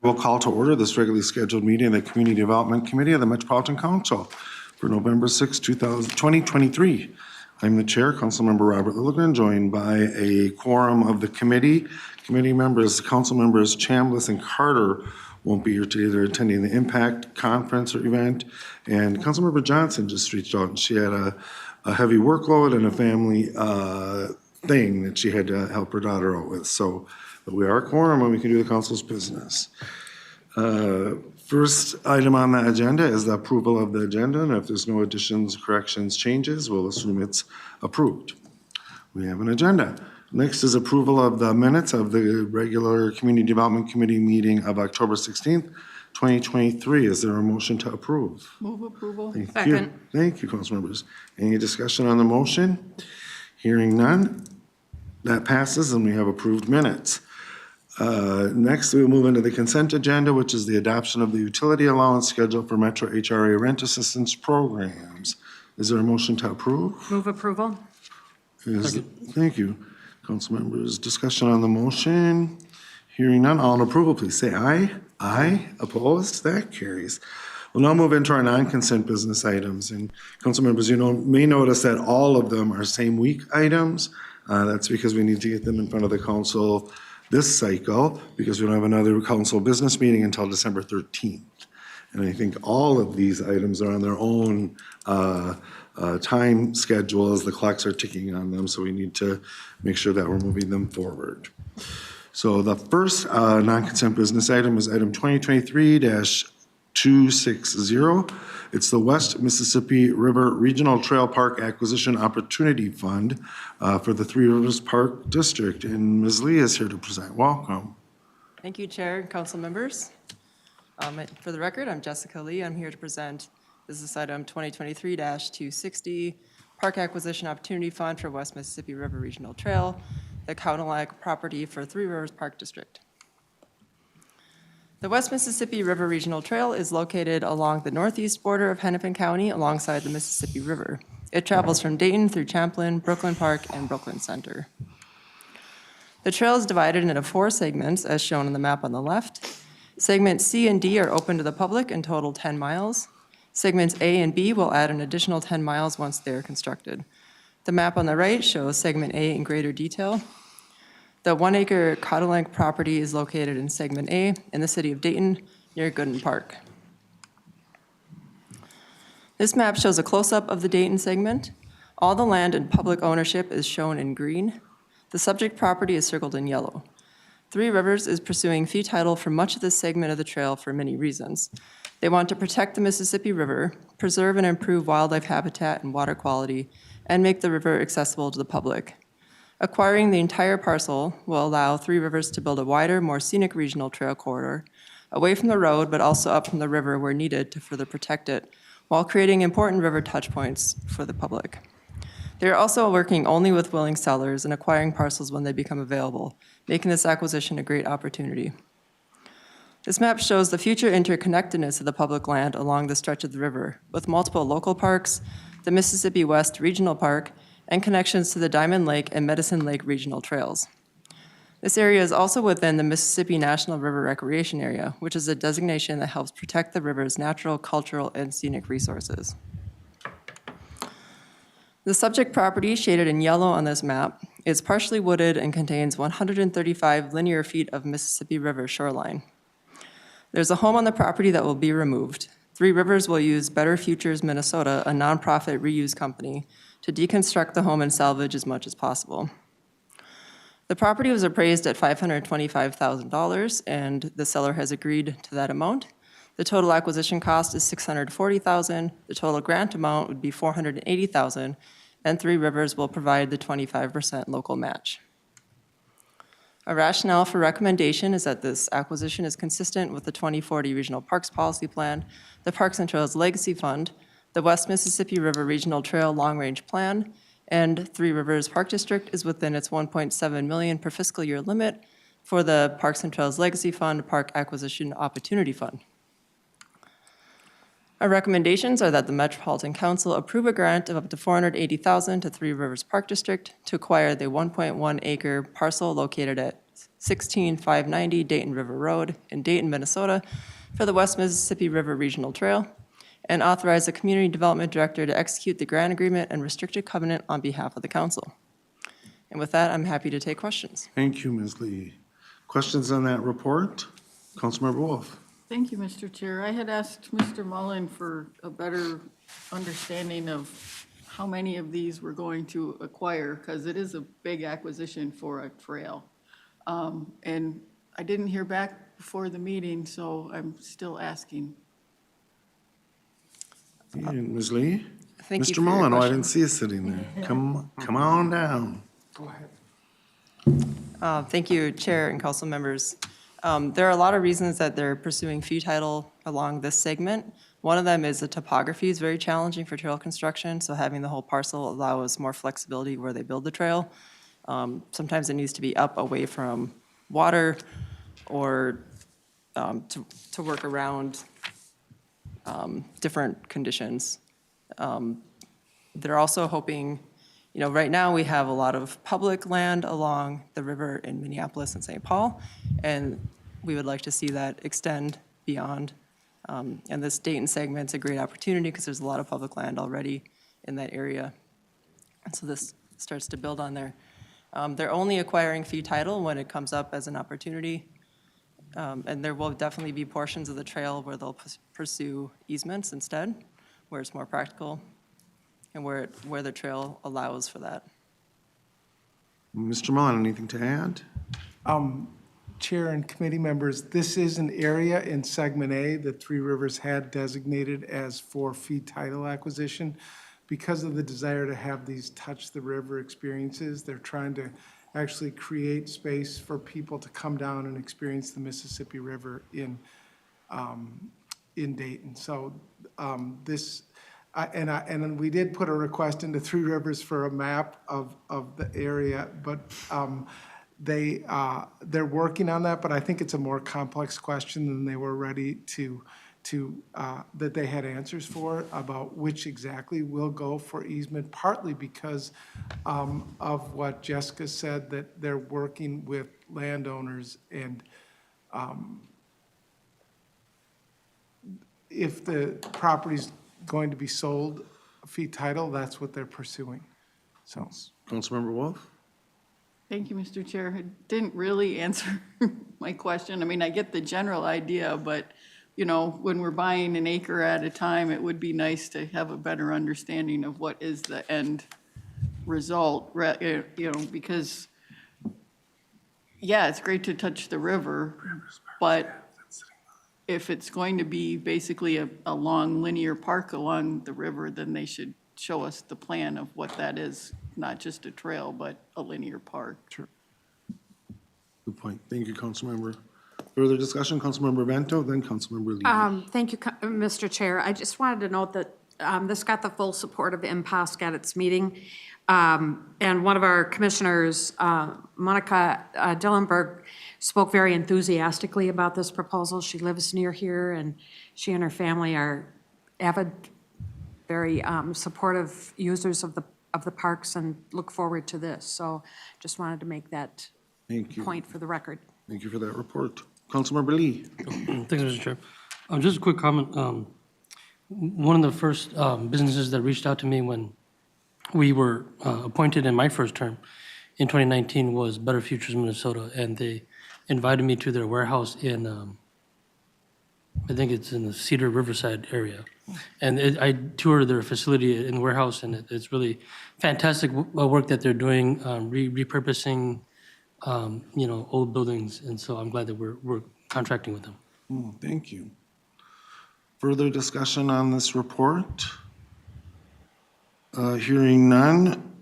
We'll call to order this regularly scheduled meeting of the Community Development Committee of the Metropolitan Council for November 6, 2023. I'm the chair, Councilmember Robert Lilligren, joined by a quorum of the committee. Committee members, council members Chambliss and Carter won't be here today. They're attending the Impact Conference or event. And Councilmember Johnson just reached out and she had a heavy workload and a family thing that she had to help her daughter out with. So, but we are a quorum and we can do the council's business. First item on the agenda is the approval of the agenda, and if there's no additions, corrections, changes, we'll assume it's approved. We have an agenda. Next is approval of the minutes of the regular Community Development Committee meeting of October 16th, 2023. Is there a motion to approve? Move approval. Second. Thank you, council members. Any discussion on the motion? Hearing none, that passes and we have approved minutes. Next, we will move into the consent agenda, which is the adoption of the utility allowance schedule for Metro HRA rent assistance programs. Is there a motion to approve? Move approval. Thank you. Council members, discussion on the motion. Hearing none, all in approval, please say aye. Aye. Opposed? That carries. We'll now move into our non-consent business items. And council members, may notice that all of them are same week items. That's because we need to get them in front of the council this cycle because we don't have another council business meeting until December 13th. And I think all of these items are on their own time schedule as the clocks are ticking on them. So we need to make sure that we're moving them forward. So the first non-consent business item is item 2023-260. It's the West Mississippi River Regional Trail Park Acquisition Opportunity Fund for the Three Rivers Park District. And Ms. Lee is here to present. Welcome. Thank you, Chair and council members. For the record, I'm Jessica Lee. I'm here to present business item 2023-260, Park Acquisition Opportunity Fund for West Mississippi River Regional Trail, the Coutolenc property for Three Rivers Park District. The West Mississippi River Regional Trail is located along the northeast border of Hennepin County alongside the Mississippi River. It travels from Dayton through Champlin, Brooklyn Park, and Brooklyn Center. The trail is divided into 4 segments as shown on the map on the left. Segments C and D are open to the public and total 10 miles. Segments A and B will add an additional 10 miles once they are constructed. The map on the right shows segment A in greater detail. The 1-acre Coutolenc property is located in segment A in the city of Dayton near Gooden Park. This map shows a close-up of the Dayton segment. All the land in public ownership is shown in green. The subject property is circled in yellow. Three Rivers is pursuing fee title for much of this segment of the trail for many reasons. They want to protect the Mississippi River, preserve and improve wildlife habitat and water quality, and make the river accessible to the public. Acquiring the entire parcel will allow Three Rivers to build a wider, more scenic regional trail corridor, away from the road, but also up from the river where needed to further protect it, while creating important river touchpoints for the public. They are also working only with willing sellers and acquiring parcels when they become available, making this acquisition a great opportunity. This map shows the future interconnectedness of the public land along the stretch of the river, with multiple local parks, the Mississippi West Regional Park, and connections to the Diamond Lake and Medicine Lake regional trails. This area is also within the Mississippi National River Recreation Area, which is a designation that helps protect the river's natural, cultural, and scenic resources. The subject property, shaded in yellow on this map, is partially wooded and contains 135 linear feet of Mississippi River shoreline. There's a home on the property that will be removed. Three Rivers will use Better Futures Minnesota, a nonprofit reuse company, to deconstruct the home and salvage as much as possible. The property was appraised at $525,000, and the seller has agreed to that amount. The total acquisition cost is $640,000. The total grant amount would be $480,000, and Three Rivers will provide the 25% local match. A rationale for recommendation is that this acquisition is consistent with the 2040 Regional Parks Policy Plan, the Parks and Trails Legacy Fund, the West Mississippi River Regional Trail Long Range Plan, and Three Rivers Park District is within its $1.7 million per fiscal year limit for the Parks and Trails Legacy Fund Park Acquisition Opportunity Fund. Our recommendations are that the Metropolitan Council approve a grant of up to $480,000 to Three Rivers Park District to acquire the 1.1 acre parcel located at 16590 Dayton River Road in Dayton, Minnesota for the West Mississippi River Regional Trail, and authorize the Community Development Director to execute the grant agreement and restricted covenant on behalf of the council. And with that, I'm happy to take questions. Thank you, Ms. Lee. Questions on that report? Councilmember Wolf. Thank you, Mr. Chair. I had asked Mr. Mullen for a better understanding of how many of these we're going to acquire, because it is a big acquisition for a trail. And I didn't hear back before the meeting, so I'm still asking. And Ms. Lee? Thank you Mr. for your Mullen, oh, I question. didn't see you sitting there. Come on down. Go ahead. Thank you, Chair and council members. There are a lot of reasons that they're pursuing fee title along this segment. One of them is the topography is very challenging for trail construction, so having the whole parcel allows more flexibility where they build the trail. Sometimes it needs to be up away from water or to work around different conditions. They're also hoping, right now we have a lot of public land along the river in Minneapolis and St. Paul, and we would like to see that extend beyond. And this Dayton segment's a great opportunity because there's a lot of public land already in that area. And so this starts to build on there. They're only acquiring fee title when it comes up as an opportunity. And there will definitely be portions of the trail where they'll pursue easements instead, where it's more practical and where the trail allows for that. Mr. Mullen, anything to add? Chair and committee members, this is an area in Segment A that Three Rivers had designated as for fee title acquisition. Because of the desire to have these touch the river experiences, they're trying to actually create space for people to come down and experience the Mississippi River in Dayton. So and we did put a request into Three Rivers for a map of the area, but they're working on that. But I think it's a more complex question than they were ready to that they had answers for about which exactly will go for easement, partly because of what Jessica said, that they're working with landowners, and if the property's going to be sold fee title, that's what they're pursuing. So, Councilmember Wolf? Thank you, Mr. Chair. It didn't really answer my question. I mean, I get the general idea, but, when we're buying an acre at a time, it would be nice to have a better understanding of what is the end result, because, yeah, it's great to touch the river, but if it's going to be basically a long linear park along the river, then they should show us the plan of what that is, not just a trail, but a linear park. Sure. Good point. Thank you, Councilmember. Further discussion, Councilmember Bento, then Councilmember Lee. Thank you, Mr. Chair. I just wanted to note that this got the full support of MPOSC at its meeting. And one of our commissioners, Monica Dillenberg, spoke very enthusiastically about this proposal. She lives near here, and she and her family are avid, very supportive users of the parks and look forward to this. So just wanted to make that Thank you. point for the record. Thank you for that report. Councilmember Lee. Thanks, Mr. Chair. Just a quick comment. One of the first businesses that reached out to me when we were appointed in my first term in 2019 was Better Futures Minnesota, and they invited me to their warehouse in, I think it's in the Cedar Riverside area. And I toured their facility in the warehouse, and it's really fantastic work that they're doing, repurposing, old buildings. And so I'm glad that we're contracting with them. Thank you. Further discussion on this report? Hearing none,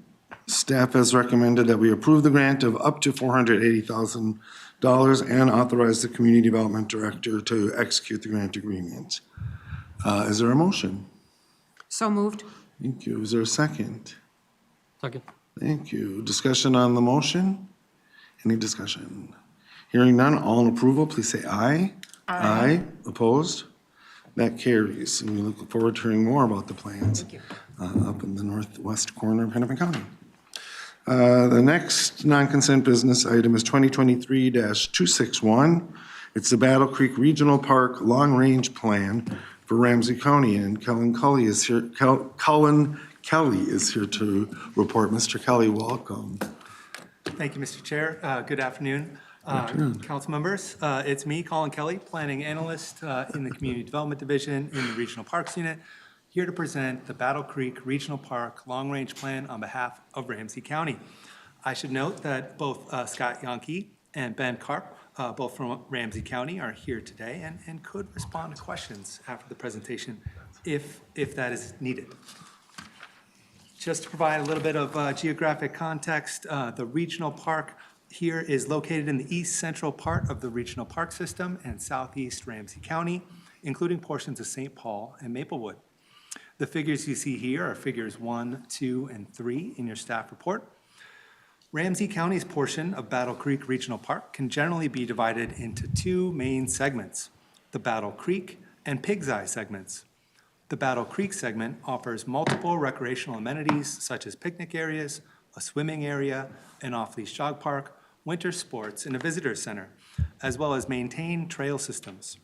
staff has recommended that we approve the grant of up to $480,000 and authorize the Community Development Director to execute the grant agreement. Is there a motion? So moved. Thank you. Is there a second? Second. Thank you. Discussion on the motion? Any discussion? Hearing none, all in approval, please say aye. Aye. Opposed? That carries, and we look forward to hearing more about the plans up in the northwest corner of Hennepin County. The next non-consent business item is 2023-261. It's the Battle Creek Regional Park Long Range Plan for Ramsey County, and Colin Kelly is here. Colin Kelly is here to report. Mr. Kelly, welcome. Thank you, Mr. Chair. Good afternoon. Council members. It's me, Colin Kelly, Planning Analyst in the Community Development Division in the Regional Parks Unit, here to present the Battle Creek Regional Park Long Range Plan on behalf of Ramsey County. I should note that both Scott Yonke and Ben Karp, both from Ramsey County, are here today and could respond to questions after the presentation if that is needed. Just to provide a little bit of geographic context, the regional park here is located in the east central part of the regional park system in southeast Ramsey County, including portions of St. Paul and Maplewood. The figures you see here are figures 1, 2, and 3 in your staff report. Ramsey County's portion of Battle Creek Regional Park can generally be divided into two main segments, the Battle Creek and Pig's Eye segments. The Battle Creek segment offers multiple recreational amenities such as picnic areas, a swimming area, an off-leash jog park, winter sports, and a visitor center, as well as maintained trail systems.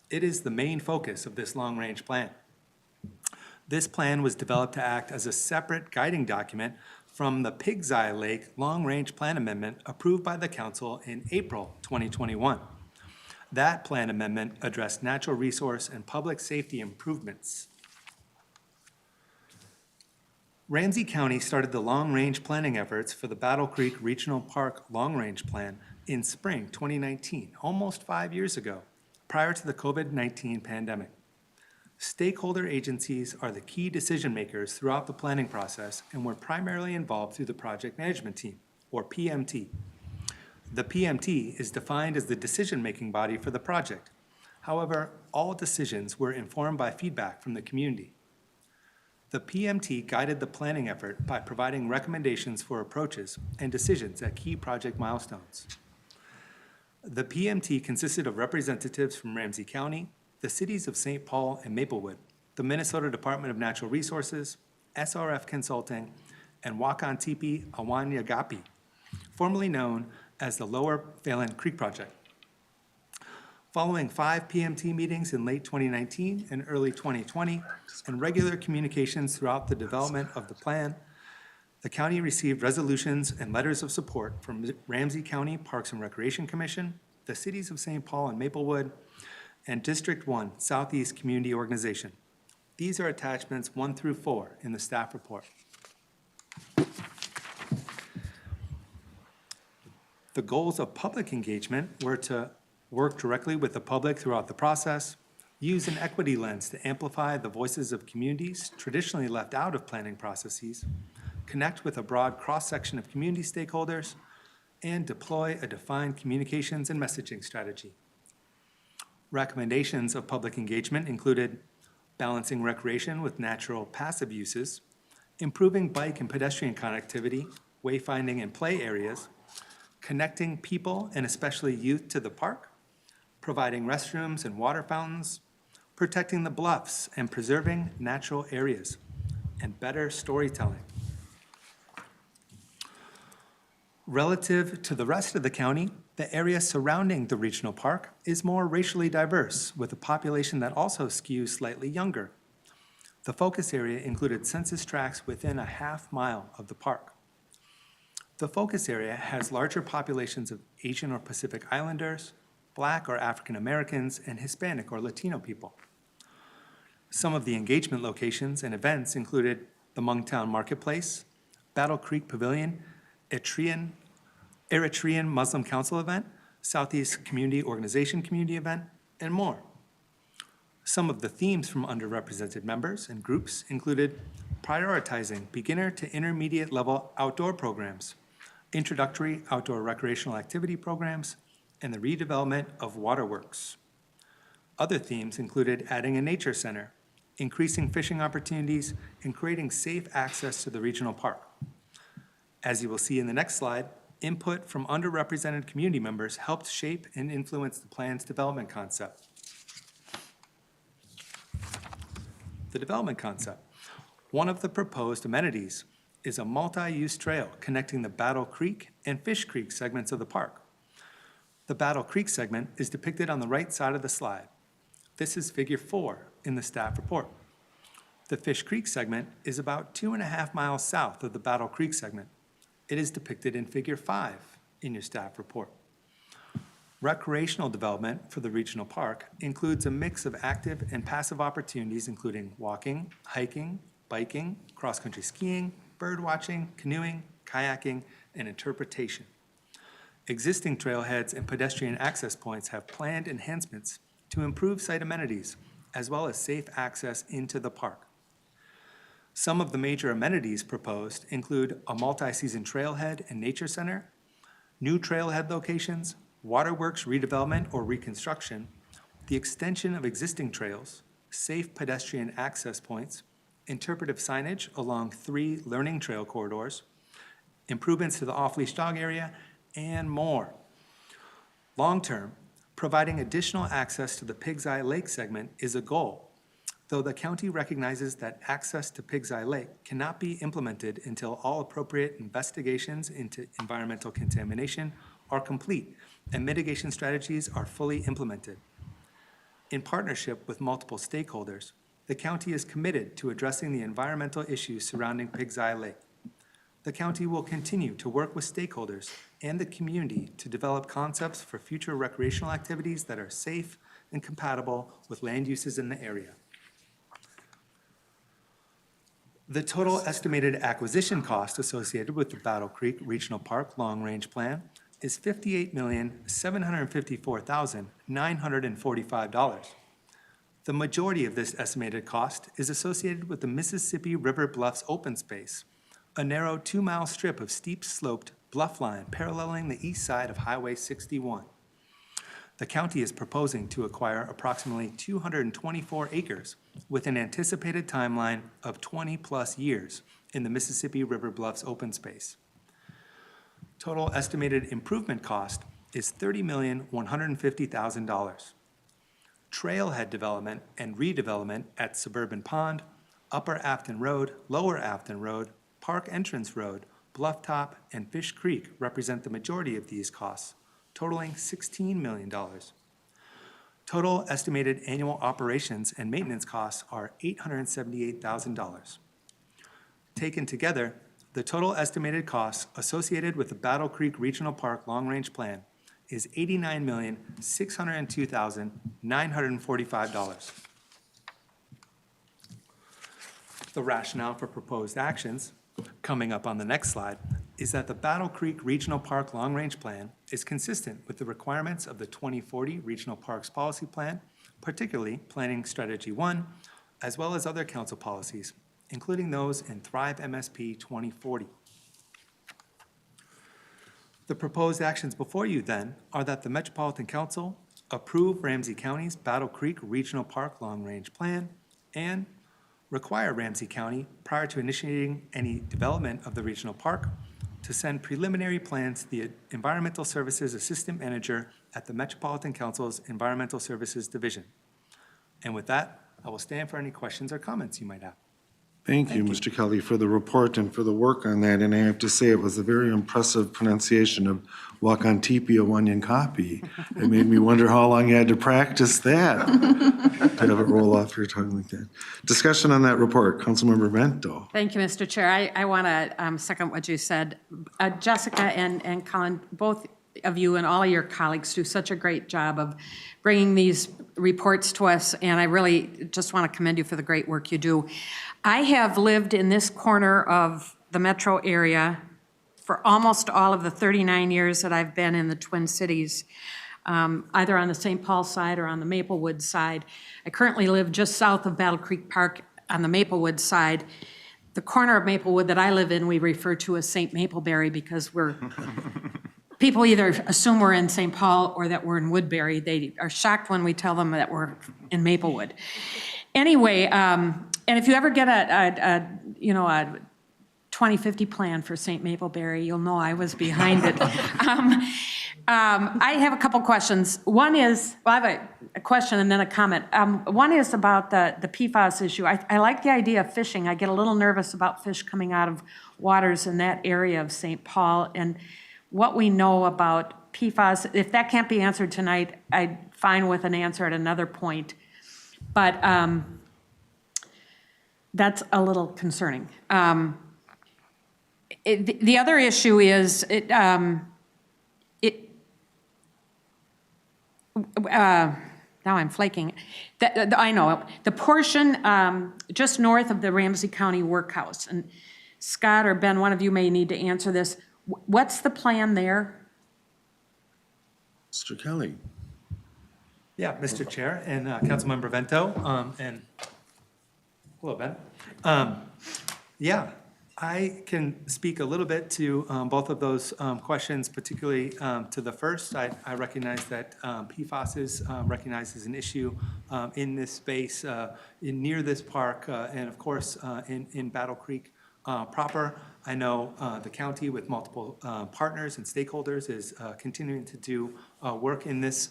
It is the main focus of this long-range plan. This plan was developed to act as a separate guiding document from the Pig's Eye Lake Long-Range Plan Amendment approved by the Council in April 2021. That plan amendment addressed natural resource and public safety improvements. Ramsey County started the long-range planning efforts for the Battle Creek Regional Park Long-Range Plan in spring 2019, almost 5 years ago, prior to the COVID-19 pandemic. Stakeholder agencies are the key decision makers throughout the planning process and were primarily involved through the Project Management Team, or PMT. The PMT is defined as the decision-making body for the project. However, all decisions were informed by feedback from the community. The PMT guided the planning effort by providing recommendations for approaches and decisions at key project milestones. The PMT consisted of representatives from Ramsey County, the cities of St. Paul and Maplewood, the Minnesota Department of Natural Resources, SRF Consulting, and Wakantipi Awanyagapi, formerly known as the Lower Phelan Creek Project. Following 5 PMT meetings in late 2019 and early 2020, and regular communications throughout the development of the plan, the county received resolutions and letters of support from Ramsey County Parks and Recreation Commission, the cities of St. Paul and Maplewood, and District 1 Southeast Community Organization. These are attachments 1 through 4 in the staff report. The goals of public engagement were to work directly with the public throughout the process, use an equity lens to amplify the voices of communities traditionally left out of planning processes, connect with a broad cross-section of community stakeholders, and deploy a defined communications and messaging strategy. Recommendations of public engagement included balancing recreation with natural passive uses, improving bike and pedestrian connectivity, wayfinding and play areas, connecting people and especially youth to the park, providing restrooms and water fountains, protecting the bluffs and preserving natural areas, and better storytelling. Relative to the rest of the county, the area surrounding the regional park is more racially diverse, with a population that also skews slightly younger. The focus area included census tracts within a half-mile of the park. The focus area has larger populations of Asian or Pacific Islanders, Black or African Americans, and Hispanic or Latino people. Some of the engagement locations and events included the Mungtown Marketplace, Battle Creek Pavilion, Eritrean Muslim Council event, Southeast Community Organization community event, and more. Some of the themes from underrepresented members and groups included prioritizing beginner to intermediate level outdoor programs, introductory outdoor recreational activity programs, and the redevelopment of waterworks. Other themes included adding a nature center, increasing fishing opportunities, and creating safe access to the regional park. As you will see in the next slide, input from underrepresented community members helped shape and influence the plan's development concept. The development concept. One of the proposed amenities is a multi-use trail connecting the Battle Creek and Fish Creek segments of the park. The Battle Creek segment is depicted on the right side of the slide. This is Figure 4 in the staff report. The Fish Creek segment is about 2.5 miles south of the Battle Creek segment. It is depicted in Figure 5 in your staff report. Recreational development for the regional park includes a mix of active and passive opportunities, including walking, hiking, biking, cross-country skiing, bird watching, canoeing, kayaking, and interpretation. Existing trailheads and pedestrian access points have planned enhancements to improve site amenities, as well as safe access into the park. Some of the major amenities proposed include a multi-season trailhead and nature center, new trailhead locations, waterworks redevelopment or reconstruction, the extension of existing trails, safe pedestrian access points, interpretive signage along 3 learning trail corridors, improvements to the off-leash dog area, and more. Long-term, providing additional access to the Pig's Eye Lake segment is a goal, though the county recognizes that access to Pig's Eye Lake cannot be implemented until all appropriate investigations into environmental contamination are complete and mitigation strategies are fully implemented. In partnership with multiple stakeholders, the county is committed to addressing the environmental issues surrounding Pig's Eye Lake. The county will continue to work with stakeholders and the community to develop concepts for future recreational activities that are safe and compatible with land uses in the area. The total estimated acquisition cost associated with the Battle Creek Regional Park Long Range Plan is $58,754,945. The majority of this estimated cost is associated with the Mississippi River Bluffs open space, a narrow 2-mile strip of steep-sloped bluff line paralleling the east side of Highway 61. The county is proposing to acquire approximately 224 acres with an anticipated timeline of 20-plus years in the Mississippi River Bluffs open space. Total estimated improvement cost is $30,150,000. Trailhead development and redevelopment at Suburban Pond, Upper Afton Road, Lower Afton Road, Park Entrance Road, Bluff Top, and Fish Creek represent the majority of these costs, totaling $16 million. Total estimated annual operations and maintenance costs are $878,000. Taken together, the total estimated costs associated with the Battle Creek Regional Park Long Range Plan is $89,602,945. The rationale for proposed actions, coming up on the next slide, is that the Battle Creek Regional Park Long Range Plan is consistent with the requirements of the 2040 Regional Parks Policy Plan, particularly Planning Strategy 1, as well as other council policies, including those in Thrive MSP 2040. The proposed actions before you then are that the Metropolitan Council approve Ramsey County's Battle Creek Regional Park Long Range Plan and require Ramsey County, prior to initiating any development of the regional park, to send preliminary plans to the Environmental Services Assistant Manager at the Metropolitan Council's Environmental Services Division. And with that, I will stand for any questions or comments you might have. Thank you, Mr. Kelly, for the report and for the work on that. And I have to say, it was a very impressive pronunciation of Wakantipi Wanyankapi. It made me wonder how long you had to practice that to have it roll off your tongue like that. Discussion on that report, Councilmember Bento. Thank you, Mr. Chair. I want to second what you said. Jessica and Colin, both of you and all of your colleagues do such a great job of bringing these reports to us, and I really just want to commend you for the great work you do. I have lived in this corner of the metro area for almost all of the 39 years that I've been in the Twin Cities, either on the St. Paul side or on the Maplewood side. I currently live just south of Battle Creek Park on the Maplewood side. The corner of Maplewood that I live in, we refer to as St. Mapleberry because people either assume we're in St. Paul or that we're in Woodbury. They are shocked when we tell them that we're in Maplewood. Anyway, and if you ever get a 2050 plan for St. Mapleberry, you'll know I was behind it. I have a couple questions. One is, well, I have a question and then a comment. One is about the PFAS issue. I like the idea of fishing. I get a little nervous about fish coming out of waters in that area of St. Paul. And what we know about PFAS, if that can't be answered tonight, I'm fine with an answer at another point. But that's a little concerning. The other issue is, now I'm flaking. I know, the portion just north of the Ramsey County Workhouse, and Scott or Ben, one of you may need to answer this. What's the plan there? Mr. Kelly. Yeah, Mr. Chair and Councilmember Vento, and hello, Ben. Yeah, I can speak a little bit to both of those questions, particularly to the first. I recognize that PFAS is recognized as an issue in this space, near this park, and of course, in Battle Creek proper. I know the county with multiple partners and stakeholders is continuing to do work in this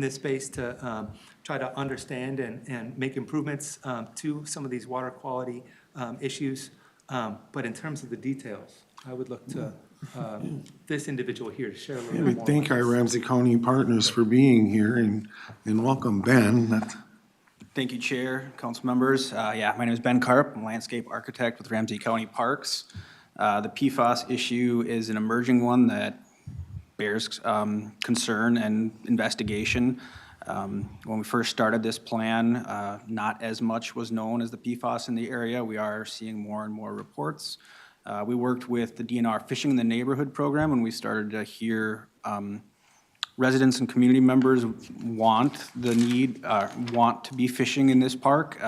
space to try to understand and make improvements to some of these water quality issues. But in terms of the details, I would look to this individual here to share a little We bit more. thank our Ramsey County partners for being here and welcome Ben. Thank you, Chair, council members. Yeah, my name is Ben Karp. I'm a landscape architect with Ramsey County Parks. The PFAS issue is an emerging one that bears concern and investigation. When we first started this plan, not as much was known as the PFAS in the area. We are seeing more and more reports. We worked with the DNR Fishing in the Neighborhood program when we started to hear residents and community members want to be fishing in this park.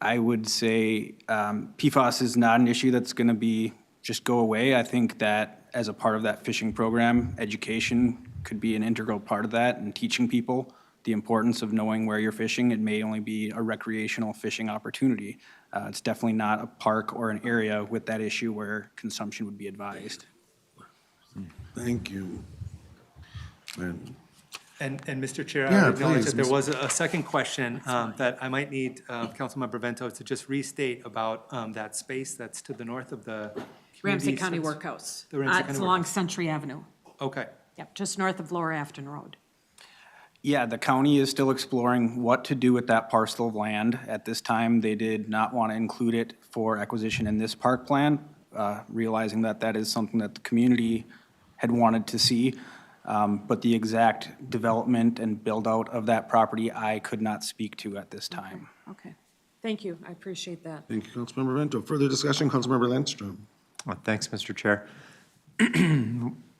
I would say PFAS is not an issue that's going to just go away. I think that as a part of that fishing program, education could be an integral part of that, and teaching people the importance of knowing where you're fishing. It may only be a recreational fishing opportunity. It's definitely not a park or an area with that issue where consumption would be advised. Thank you. And Mr. Chair, Yeah, I would acknowledge please, that there Mr. was a second question that I might need Councilmember Vento to just restate about that space that's to the north of the Ramsey community County center. Workhouse. The Ramsey It's County along Workhouse. Century Avenue. Okay. Yep, just north of Lower Afton Road. Yeah, the county is still exploring what to do with that parcel of land. At this time, they did not want to include it for acquisition in this park plan, realizing that that is something that the community had wanted to see. But the exact development and build-out of that property, I could not speak to at this time. Okay, thank you, I appreciate that. Thank you, Councilmember Vento. Further discussion, Councilmember Landstrom. Thanks, Mr. Chair.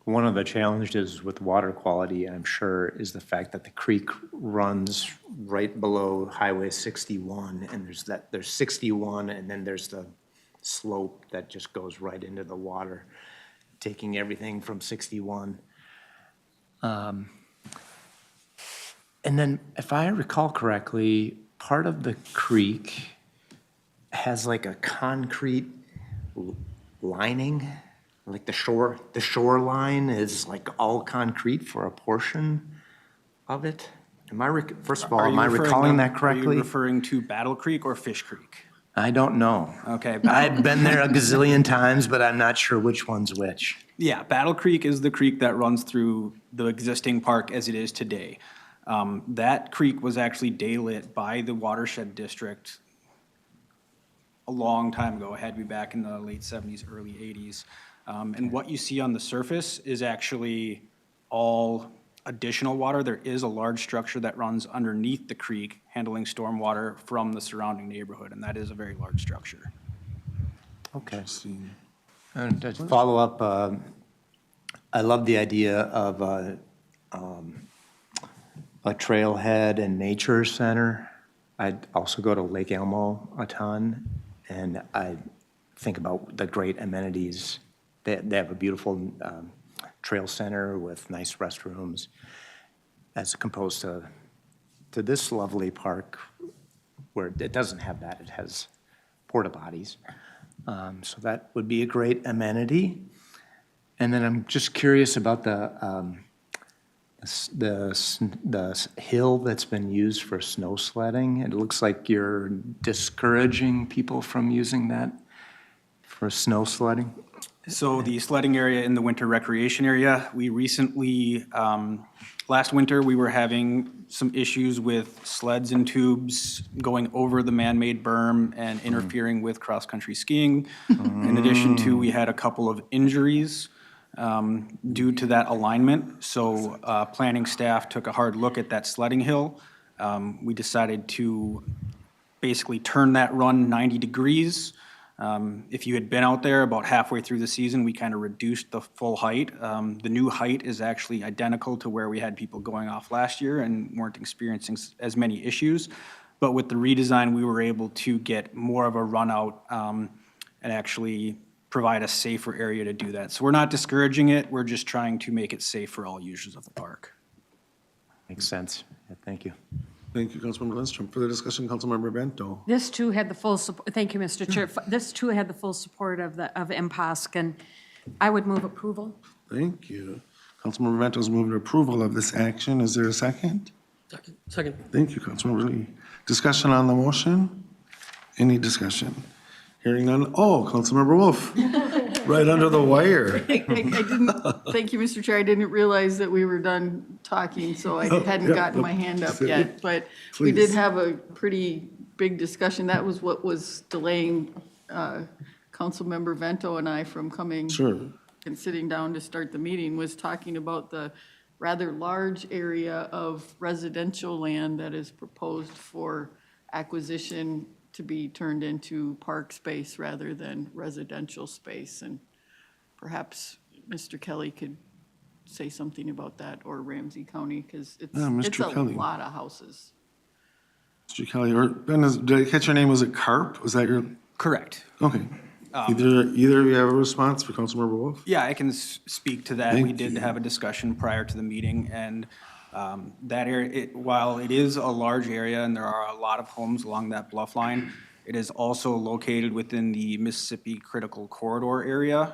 One of the challenges with water quality, I'm sure, is the fact that the creek runs right below Highway 61, and there's 61, and then there's the slope that just goes right into the water, taking everything from 61. And then, if I recall correctly, part of the creek has like a concrete lining, like the shoreline is like all concrete for a portion of it. First of all, am I recalling that Are correctly? you referring to Battle Creek or Fish Creek? I don't know. Okay. I've been there a gazillion times, but I'm not sure which one's which. Yeah, Battle Creek is the creek that runs through the existing park as it is today. That creek was actually daylit by the watershed district a long time ago. It had to be back in the late 70s, early 80s. And what you see on the surface is actually all additional water. There is a large structure that runs underneath the creek handling stormwater from the surrounding neighborhood, and that is a very large structure. Okay. And to follow up, I love the idea of a trailhead and nature center. I'd also go to Lake Elmo a ton, and I think about the great amenities. They have a beautiful trail center with nice restrooms, as opposed to this lovely park where it doesn't have that. It has porta potties. So that would be a great amenity. And then I'm just curious about the hill that's been used for snow sledding. It looks like you're discouraging people from using that for snow sledding. So the sledding area in the winter recreation area, we recently, last winter, we were having some issues with sleds and tubes going over the man-made berm and interfering with cross-country skiing. In addition to, we had a couple of injuries due to that alignment. So planning staff took a hard look at that sledding hill. We decided to basically turn that run 90 degrees. If you had been out there about halfway through the season, we kind of reduced the full height. The new height is actually identical to where we had people going off last year and weren't experiencing as many issues. But with the redesign, we were able to get more of a run out and actually provide a safer area to do that. So we're not discouraging it, we're just trying to make it safe for all users of the park. Makes sense. Yeah, thank you. Thank you, Councilmember Lindstrom. Further discussion, Councilmember Bento. This too had the full support, thank you, Mr. Chair. This too had the full support of MPOSC, and I would move approval. Thank you. Councilmember Bento's moved approval of this action. Is there a second? Second. Thank you, Councilmember Lee. Discussion on the motion? Any discussion? Hearing none. Oh, Councilmember Wolf, right under the wire. I didn't, thank you, Mr. Chair. I didn't realize that we were done talking, so I hadn't yeah, gotten no, my hand up sit. yet. But we did Please. have a pretty big discussion. That was what was delaying Councilmember Vento and I from coming Sure. and sitting down to start the meeting, was talking about the rather large area of residential land that is proposed for acquisition to be turned into park space rather than residential space. And perhaps Mr. Kelly could say something about that, or Ramsey County, because it's Mr. a Kelly. lot of houses. Mr. Kelly, or Ben, did I catch your name? Was it Carp? Was that your? Correct. Okay. Either of you have a response for Councilmember Wolf? Yeah, I can speak to that. We Thank did you. have a discussion prior to the meeting, and that area, while it is a large area and there are a lot of homes along that bluff line, it is also located within the Mississippi Critical Corridor area,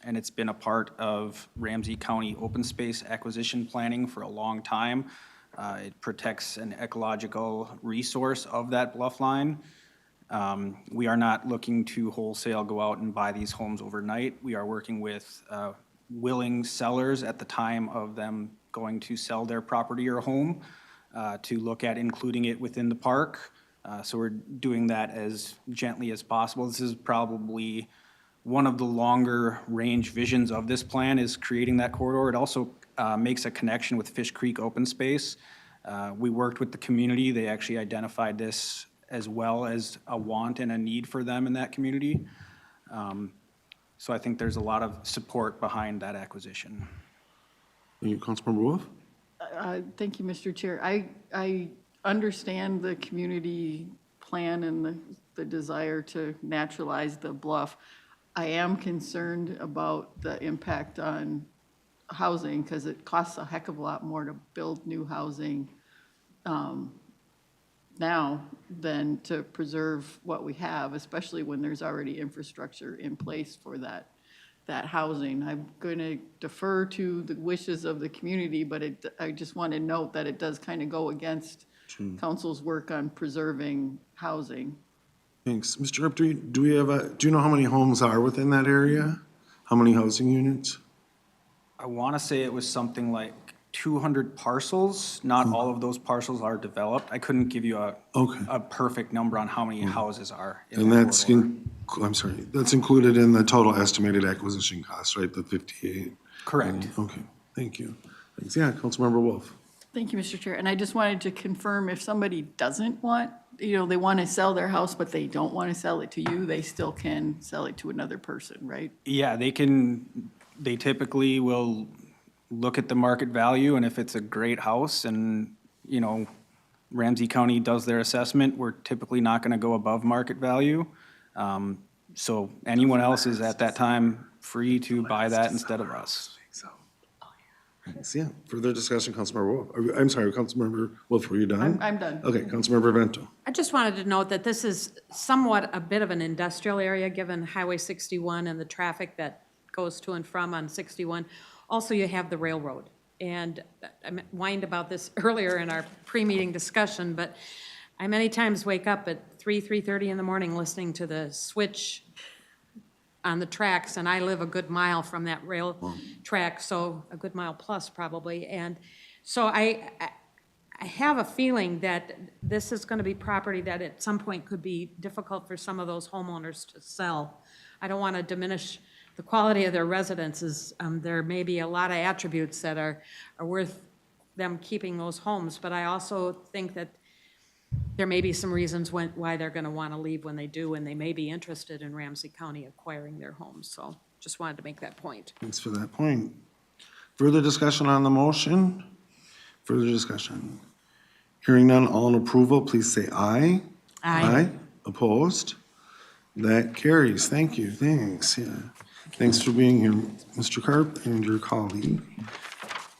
and it's been a part of Ramsey County open space acquisition planning for a long time. It protects an ecological resource of that bluff line. We are not looking to wholesale go out and buy these homes overnight. We are working with willing sellers at the time of them going to sell their property or home to look at including it within the park. So we're doing that as gently as possible. This is probably one of the longer range visions of this plan, is creating that corridor. It also makes a connection with Fish Creek open space. We worked with the community. They actually identified this as well as a want and a need for them in that community. So I think there's a lot of support behind that acquisition. Thank you, Councilmember Wolf? Thank you, Mr. Chair. I understand the community plan and the desire to naturalize the bluff. I am concerned about the impact on housing, because it costs a heck of a lot more to build new housing now than to preserve what we have, especially when there's already infrastructure in place for that housing. I'm going to defer to the wishes of the community, but I just want to note that it does kind of go against council's work on preserving housing. Thanks. Mr. Carp, do you know how many homes are within that area? How many housing units? I want to say it was something like 200 parcels. Not all of those parcels are developed. I couldn't give you a perfect number on how many houses are in And that that's, corridor. that's included in the total estimated acquisition cost, right, the 58? Correct. Okay, thank you. Thanks. Yeah, Councilmember Wolf. Thank you, Mr. Chair. And I just wanted to confirm, if somebody doesn't want, they want to sell their house, but they don't want to sell it to you, they still can sell it to another person, right? Yeah, they typically will look at the market value, and if it's a great house and, Ramsey County does their assessment, we're typically not going to go above market value. So anyone else is at that time free to buy that instead of us. Thanks. Yeah, further discussion, Councilmember Wolf. I'm sorry, Councilmember Wolf, were you done? I'm done. Okay, Councilmember Vento. I just wanted to note that this is somewhat a bit of an industrial area, given Highway 61 and the traffic that goes to and from on 61. Also, you have the railroad. And I whined about this earlier in our pre-meeting discussion, but I many times wake up at 3:30 in the morning listening to the switch on the tracks, and I live a good mile from that rail track, so a good mile plus probably. And so I have a feeling that this is going to be property that at some point could be difficult for some of those homeowners to sell. I don't want to diminish the quality of their residences. There may be a lot of attributes that are worth them keeping those homes, but I also think that there may be some reasons why they're going to want to leave when they do, and they may be interested in Ramsey County acquiring their homes. So just wanted to make that point. Thanks for that point. Further discussion on the motion? Further discussion? Hearing none, all in approval, please say aye. Aye. Opposed? That carries. Thank you. Thanks. Yeah. Thanks for being here, Mr. Karp and your colleague.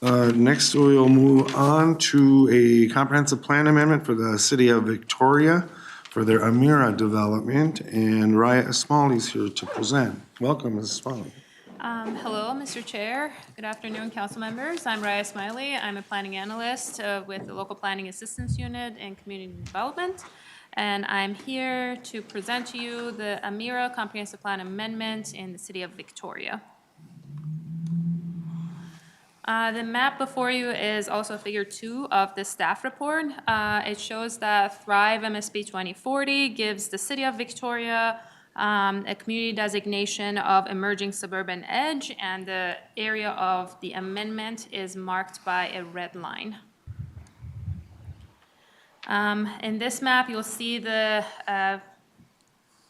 Next, we'll move on to a comprehensive plan amendment for the city of Victoria for their Amira development, and Raya Esmaeili here to present. Welcome, Ms. Esmaeili. Hello, Mr. Chair. Good afternoon, council members. I'm Raya Esmaeili. I'm a planning analyst with the Local Planning Assistance Unit in Community Development. And I'm here to present to you the Amira Comprehensive Plan Amendment in the city of Victoria. The map before you is also figure 2 of the staff report. It shows that Thrive MSP 2040 gives the city of Victoria a community designation of emerging suburban edge, and the area of the amendment is marked by a red line. In this map, you'll see the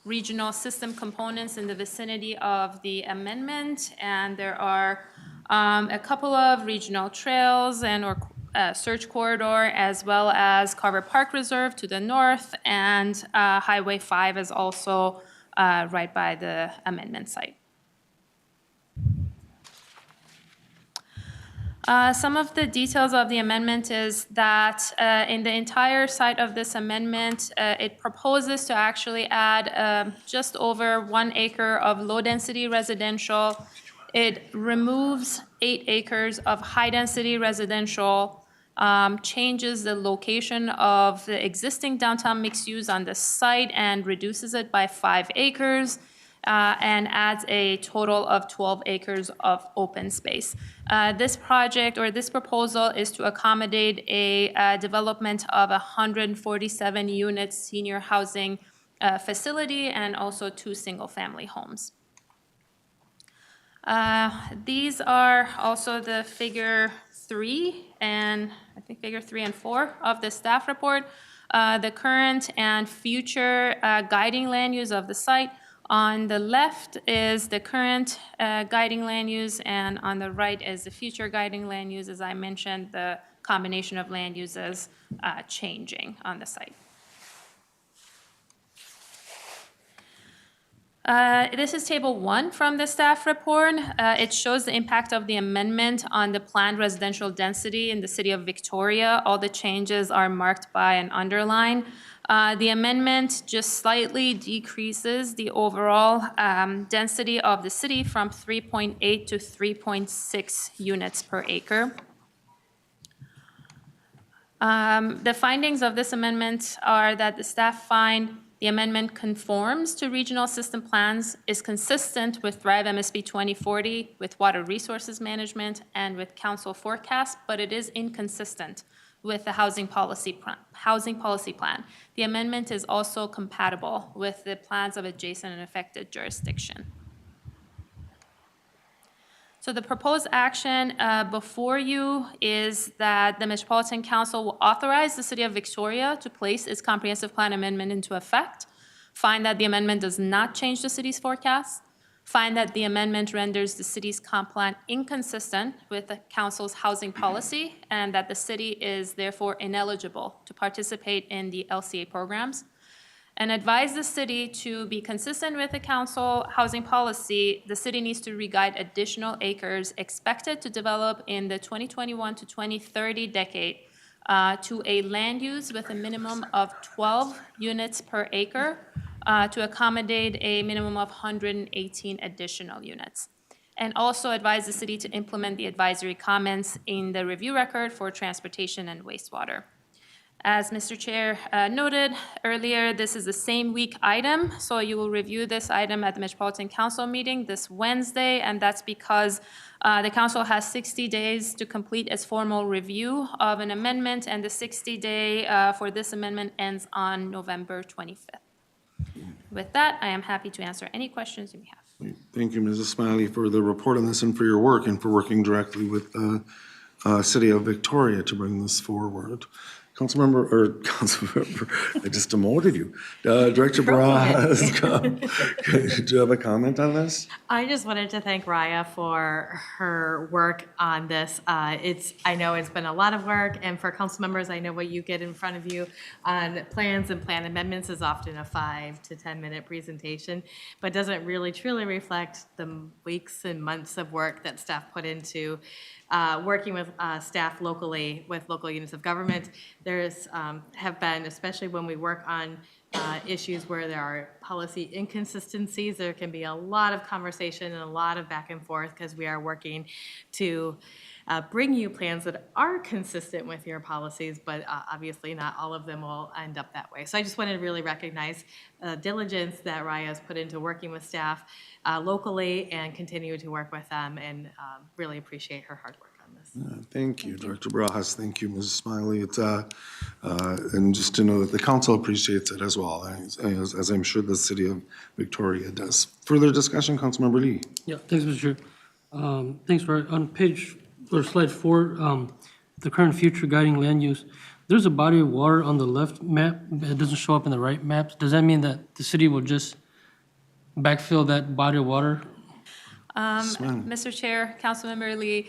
regional system components in the vicinity of the amendment, and there are a couple of regional trails or search corridor, as well as Carver Park Reserve to the north, and Highway 5 is also right by the amendment site. Some of the details of the amendment is that in the entire site of this amendment, it proposes to actually add just over 1 acre of low-density residential. It removes 8 acres of high-density residential, changes the location of the existing downtown mixed use on the site and reduces it by 5 acres. And adds a total of 12 acres of open space. This project or this proposal is to accommodate a development of 147 units senior housing facility and also 2 single-family homes. These are also the figure 3 and I think figure 3 and 4 of the staff report. The current and future guiding land use of the site. On the left is the current guiding land use, and on the right is the future guiding land use. As I mentioned, the combination of land uses changing on the site. This is table 1 from the staff report. It shows the impact of the amendment on the planned residential density in the city of Victoria. All the changes are marked by an underline. The amendment just slightly decreases the overall density of the city from 3.8 to 3.6 units per acre. The findings of this amendment are that the staff find the amendment conforms to regional system plans, is consistent with Thrive MSP 2040, with water resources management, and with council forecast, but it is inconsistent with the housing policy plan. The amendment is also compatible with the plans of adjacent and affected jurisdiction. So the proposed action before you is that the Metropolitan Council will authorize the City of Victoria to place its comprehensive plan amendment into effect, find that the amendment does not change the city's forecast, find that the amendment renders the city's comp plan inconsistent with the council's housing policy, and that the city is therefore ineligible to participate in the LCA programs, and advise the city to be consistent with the council housing policy. The city needs to re-guide additional acres expected to develop in the 2021 to 2030 decade to a land use with a minimum of 12 units per acre to accommodate a minimum of 118 additional units. and also advise the city to implement the advisory comments in the review record for transportation and wastewater. As Mr. Chair noted earlier, this is the same week item, so you will review this item at the Metropolitan Council meeting this Wednesday, and that's because the council has 60 days to complete its formal review of an amendment, and the 60-day for this amendment ends on November 25th. With that, I am happy to answer any questions you may have. Thank you, Mrs. Esmaeili, for the report on this and for your work and for working directly with the City of Victoria to bring this forward. Councilmember, I just demoted you. Director Barajas, do you have a comment on this? I just wanted to thank Raya for her work on this. I know it's been a lot of work, and for council members, I know what you get in front of you on plans and plan amendments is often a 5 to 10 minute presentation, but doesn't really truly reflect the weeks and months of work that staff put into working with staff locally, with local units of government. There's have been, especially when we work on issues where there are policy inconsistencies, there can be a lot of conversation and a lot of back and forth because we are working to bring you plans that are consistent with your policies, but obviously not all of them will end up that way. So I just wanted to really recognize the diligence that Raya has put into working with staff locally and continue to work with them, and really appreciate her hard work on this. Thank you, Director Barajas. Thank you, Mrs. Esmaeili. It's and just to know that the council appreciates it as well, as I'm sure the City of Victoria does. Further discussion, Councilmember Lee. Yeah, thanks, Mr. Chair. Thanks, Raya. On page, or slide 4, the current future guiding land use, there's a body of water on the left map that doesn't show up in the right maps. Does that mean that the city will just backfill that body of water? Mr. Chair, Councilmember Lee,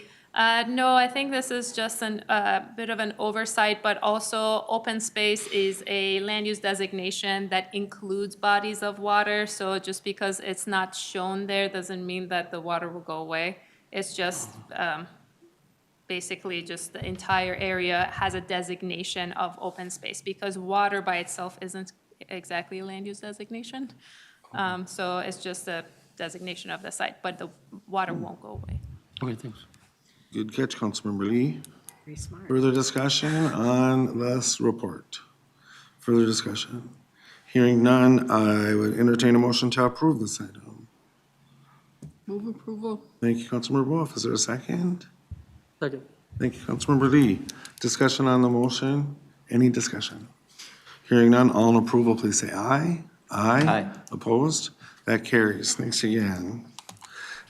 no, I think this is just a bit of an oversight, but also open space is a land use designation that includes bodies of water. So just because it's not shown there doesn't mean that the water will go away. It's just basically just the entire area has a designation of open space because water by itself isn't exactly a land use designation. So it's just a designation of the site, but the water won't go away. Okay, thanks. Good catch, Councilmember Lee. Very smart. Further discussion on this report? Further discussion? Hearing none, I would entertain a motion to approve this item. Move approval. Thank you, Councilmember Wolf. Is there a second? Second. Thank you, Councilmember Lee. Discussion on the motion? Any discussion? Hearing none, all in approval, please say aye. Aye. Opposed? That carries. Thanks again.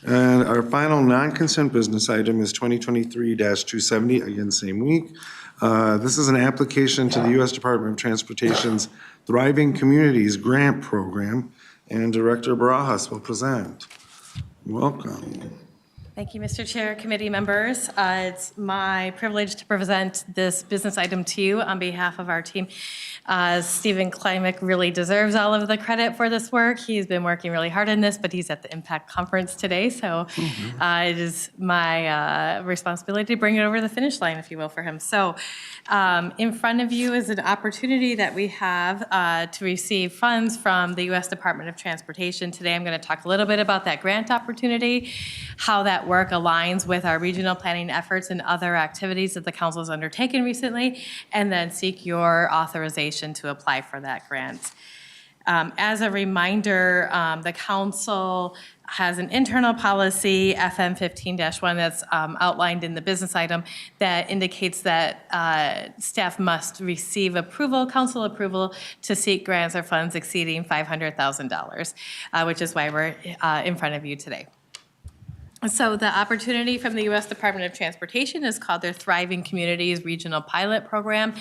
And our final non-consent business item is 2023-270, again, same week. This is an application to the U.S. Department of Transportation's Thriving Communities Grant Program, and Director Barajas will present. Welcome. Thank you, Mr. Chair, committee members. It's my privilege to present this business item to you on behalf of our team. Stephen Klimek really deserves all of the credit for this work. He's been working really hard on this, but he's at the Impact Conference today, so it is my responsibility to bring it over the finish line, if you will, for him. So in front of you is an opportunity that we have to receive funds from the U.S. Department of Transportation. Today I'm going to talk a little bit about that grant opportunity, how that work aligns with our regional planning efforts and other activities that the council has undertaken recently, and then seek your authorization to apply for that grant. As a reminder, the council has an internal policy, FM 15-1, that's outlined in the business item that indicates that staff must receive approval, council approval, to seek grants or funds exceeding $500,000, which is why we're in front of you today. So the opportunity from the U.S. Department of Transportation is called their Thriving Communities Regional Pilot Program.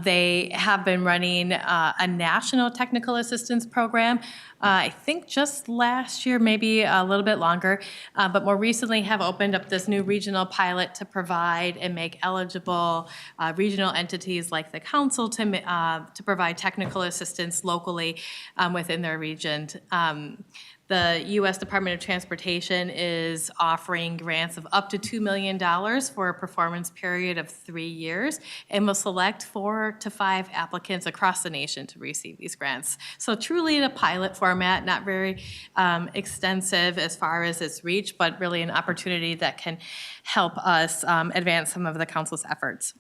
They have been running a national technical assistance program, I think just last year, maybe a little bit longer, but more recently have opened up this new regional pilot to provide and make eligible regional entities like the council to provide technical assistance locally within their region. The U.S. Department of Transportation is offering grants of up to $2 million for a performance period of 3 years and will select 4 to 5 applicants across the nation to receive these grants. So truly in a pilot format, not very extensive as far as its reach, but really an opportunity that can help us advance some of the council's efforts.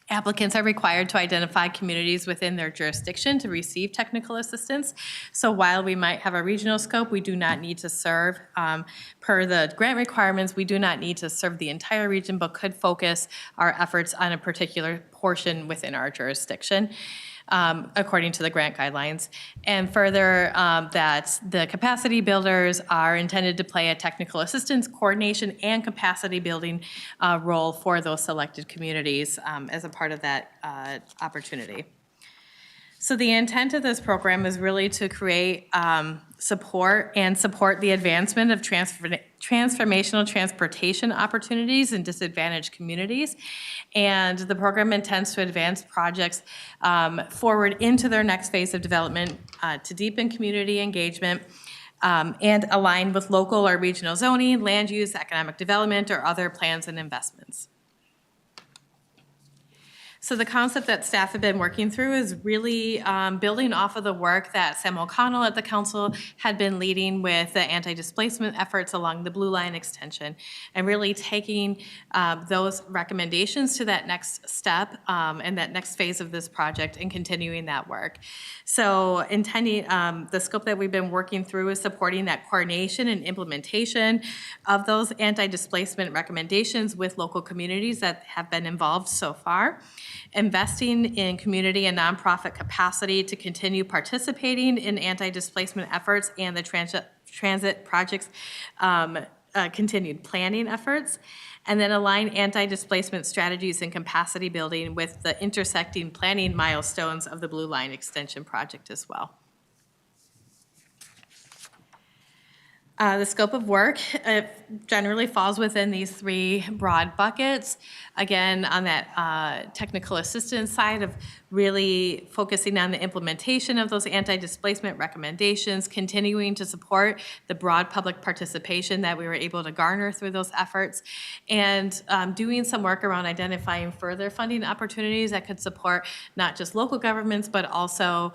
Applicants are required to identify communities within their jurisdiction to receive technical assistance. So while we might have a regional scope, we do not need to serve, per the grant requirements, we do not need to serve the entire region, but could focus our efforts on a particular portion within our jurisdiction, according to the grant guidelines. And further, that the capacity builders are intended to play a technical assistance, coordination, and capacity building role for those selected communities as a part of that opportunity. So the intent of this program is really to create support the advancement of transformational transportation opportunities in disadvantaged communities. And the program intends to advance projects forward into their next phase of development to deepen community engagement and align with local or regional zoning, land use, economic development, or other plans and investments. So the concept that staff have been working through is really building off of the work that Sam O'Connell at the council had been leading with the anti-displacement efforts along the Blue Line extension, and really taking those recommendations to that next step and that next phase of this project and continuing that work. So intending, the scope that we've been working through is supporting that coordination and implementation of those anti-displacement recommendations with local communities that have been involved so far. Investing in community and nonprofit capacity to continue participating in anti-displacement efforts and the transit projects continued planning efforts, and then align anti-displacement strategies and capacity building with the intersecting planning milestones of the Blue Line Extension project as well. The scope of work generally falls within these 3 broad buckets. Again, on that technical assistance side of really focusing on the implementation of those anti-displacement recommendations, continuing to support the broad public participation that we were able to garner through those efforts, and doing some work around identifying further funding opportunities that could support not just local governments, but also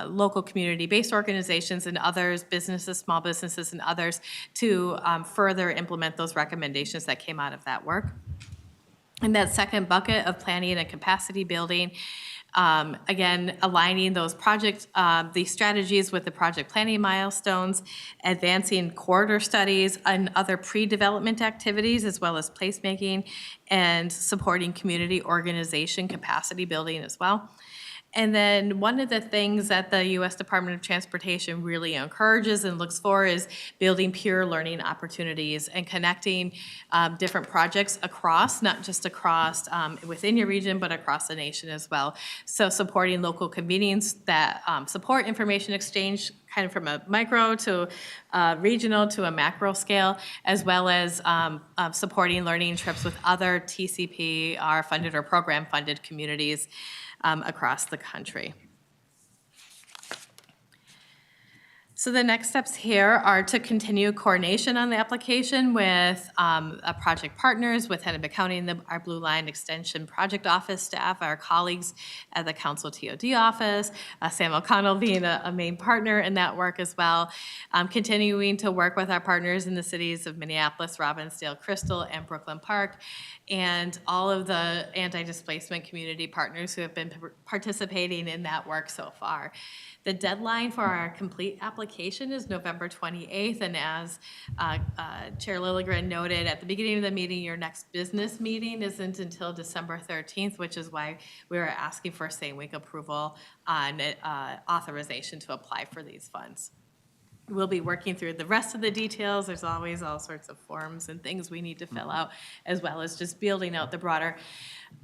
local community-based organizations and others, businesses, small businesses, and others to further implement those recommendations that came out of that work. And that second bucket of planning and capacity building, again, aligning those project, the strategies with the project planning milestones, advancing corridor studies and other pre-development activities, as well as placemaking, and supporting community organization capacity building as well. And then one of the things that the U.S. Department of Transportation really encourages and looks for is building peer learning opportunities and connecting different projects across, not just across within your region, but across the nation as well. So supporting local convenings that support information exchange kind of from a micro to regional to a macro scale, as well as supporting learning trips with other TCP funded or program funded communities across the country. So the next steps here are to continue coordination on the application with project partners, with Hennepin County and our Blue Line Extension Project Office staff, our colleagues at the Council TOD office, Sam O'Connell being a main partner in that work as well, continuing to work with our partners in the cities of Minneapolis, Robbinsdale, Crystal, and Brooklyn Park, and all of the anti-displacement community partners who have been participating in that work so far. The deadline for our complete application is November 28th, and as Chair Lilligren noted at the beginning of the meeting, your next business meeting isn't until December 13th, which is why we were asking for same-week approval on authorization to apply for these funds. We'll be working through the rest of the details. There's always all sorts of forms and things we need to fill out, as well as just building out the broader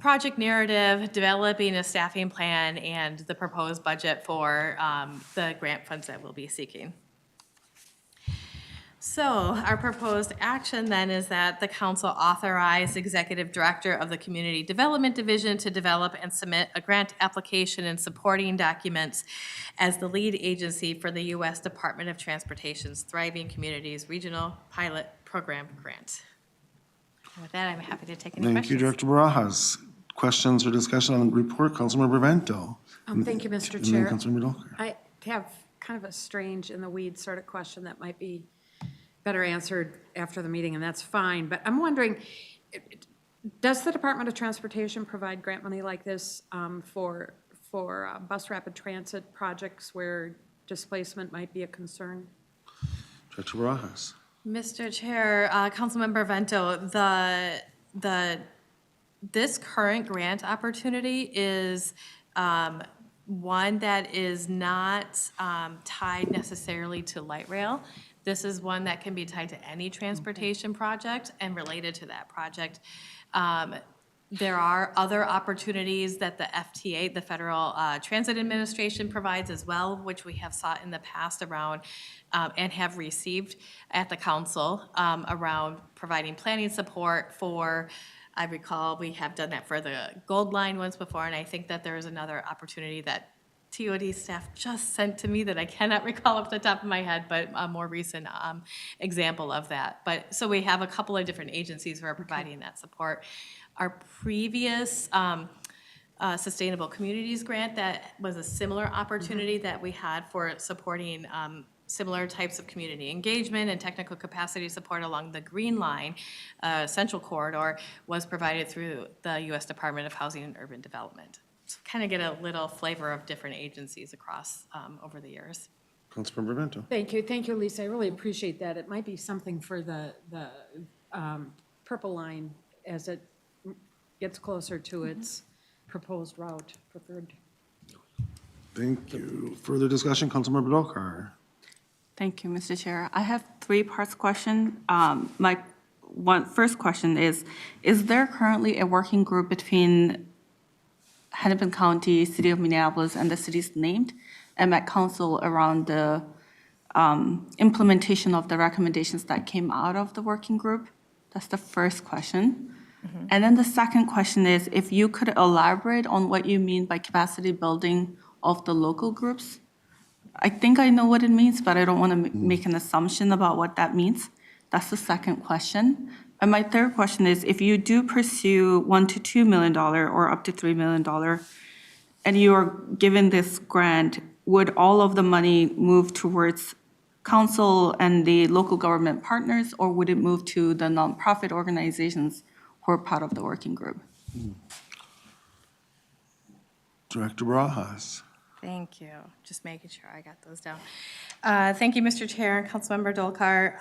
project narrative, developing a staffing plan, and the proposed budget for the grant funds that we'll be seeking. So our proposed action then is that the council authorize Executive Director of the Community Development Division to develop and submit a grant application and supporting documents as the lead agency for the U.S. Department of Transportation's Thriving Communities Regional Pilot Program Grant. And with that, I'm happy to take any Thank questions. you, Director Barajas. Questions or discussion on the report, Councilmember Vento? Thank you, Mr. And then Chair. Councilmember Dolker. I have kind of a strange in the weeds sort of question that might be better answered after the meeting, and that's fine. But I'm wondering, does the Department of Transportation provide grant money like this for bus rapid transit projects where displacement might be a concern? Director Barajas. Mr. Chair, Councilmember Vento, this current grant opportunity is one that is not tied necessarily to light rail. This is one that can be tied to any transportation project and related to that project. There are other opportunities that the FTA, the Federal Transit Administration, provides as well, which we have sought in the past around and have received at the council around providing planning support for, I recall we have done that for the Gold Line once before, and I think that there is another opportunity that TOD staff just sent to me that I cannot recall off the top of my head, but a more recent example of that. But so we have a couple of different agencies who are providing that support. Our previous Sustainable Communities grant, that was a similar opportunity that we had for supporting similar types of community engagement and technical capacity support along the Green Line Central Corridor, was provided through the U.S. Department of Housing and Urban Development. So kind of get a little flavor of different agencies across over the years. Councilmember Vento. Thank you, Lisa. I really appreciate that. It might be something for the Purple Line as it gets closer to its proposed route, preferred. Thank you. Further discussion, Councilmember Dolker. Thank you, Mr. Chair. I have three parts question. My first question is there currently a working group between Hennepin County, City of Minneapolis, and the cities named, and Met Council around the implementation of the recommendations that came out of the working group? That's the first question. And then the second question is if you could elaborate on what you mean by capacity building of the local groups. I think I know what it means, but I don't want to make an assumption about what that means. That's the second question. And my third question is, if you do pursue $1 to $2 million or up to $3 million, and you are given this grant, would all of the money move towards council and the local government partners, or would it move to the nonprofit organizations who are part of the working group? Director Barajas. Thank you. Just making sure I got those down. Thank you, Mr. Chair and Councilmember Dolkar,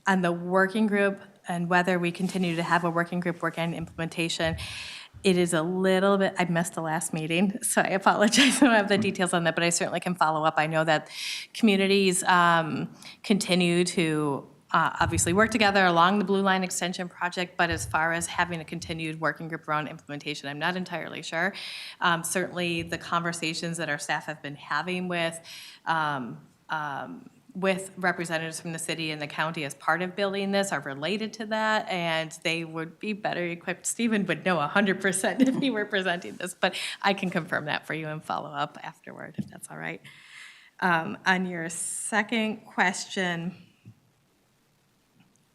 on the working group and whether we continue to have a working group work on implementation. It is a little bit, I missed the last meeting, so I apologize. I don't have the details on that, but I certainly can follow up. I know that communities continue to obviously work together along the Blue Line Extension project, but as far as having a continued working group around implementation, I'm not entirely sure. Certainly the conversations that our staff have been having with representatives from the city and the county as part of building this are related to that, and they would be better equipped. Stephen would know 100% if he were presenting this, but I can confirm that for you and follow up afterward, if that's all right. On your second question,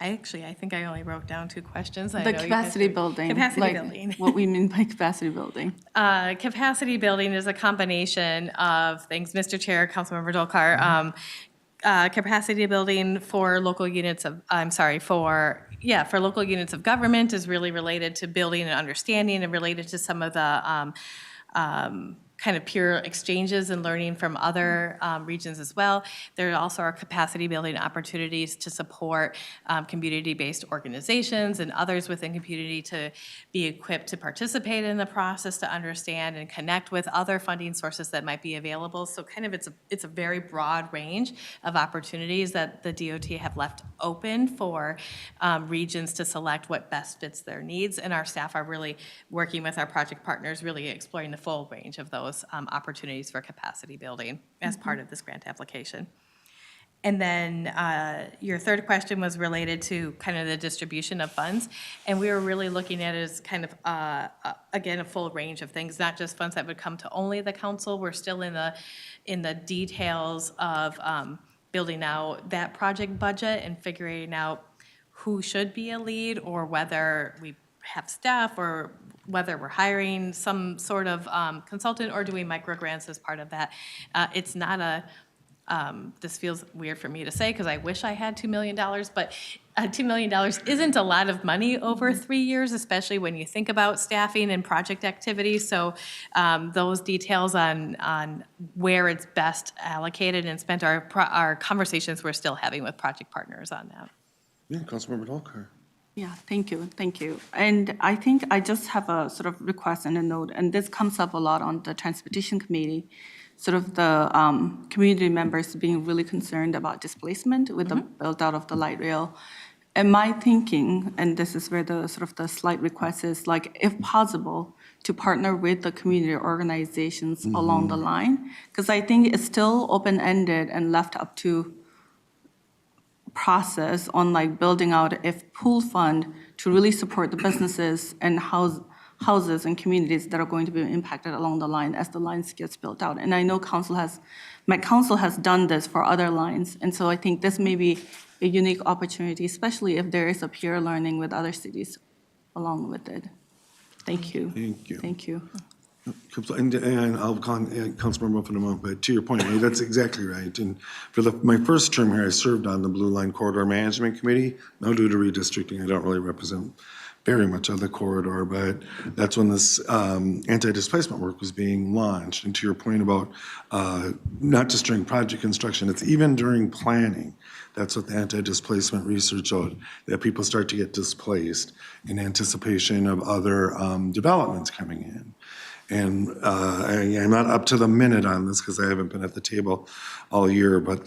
I think I only wrote down two questions. The capacity building. Capacity building. What we mean by capacity building. Capacity building is a combination of things, Mr. Chair, Councilmember Dolkar. Capacity building for local units of, for local units of government is really related to building and understanding and related to some of the kind of peer exchanges and learning from other regions as well. There also are capacity building opportunities to support community-based organizations and others within community to be equipped to participate in the process, to understand and connect with other funding sources that might be available. So kind of it's a very broad range of opportunities that the DOT have left open for regions to select what best fits their needs. And our staff are really working with our project partners, really exploring the full range of those opportunities for capacity building as part of this grant application. And then your third question was related to kind of the distribution of funds. And we were really looking at it as kind of, again, a full range of things, not just funds that would come to only the council. We're still in the details of building out that project budget and figuring out who should be a lead, or whether we have staff, or whether we're hiring some sort of consultant, or do we micro grants as part of that. It's not a, this feels weird for me to say because I wish I had $2 million, but $2 million isn't a lot of money over 3 years, especially when you think about staffing and project activities. So those details on where it's best allocated and spent are conversations we're still having with project partners on that. Yeah, Councilmember Dolkar. Yeah, thank you. And I think I just have a sort of request and a note, and this comes up a lot on the Transportation Committee, sort of the community members being really concerned about displacement with the build out of the light rail. And my thinking, and this is where the sort of the slight request is, like, if possible, to partner with the community organizations along the line, because I think it's still open-ended and left up to process on like building out a pool fund to really support the businesses and houses and communities that are going to be impacted along the line as the lines gets built out. And I know Met Council has done this for other lines. And so I think this may be a unique opportunity, especially if there is a peer learning with other cities along with it. Thank you. Thank you. Thank you. And I'll call Councilmember up in a moment, but to your point, that's exactly right. And for my first term here, I served on the Blue Line Corridor Management Committee. Now due to redistricting, I don't really represent very much of the corridor, but that's when this anti-displacement work was being launched. And to your point about not just during project construction, it's even during planning. That's what the anti-displacement research showed, that people start to get displaced in anticipation of other developments coming in. And I'm not up to the minute on this because I haven't been at the table all year, but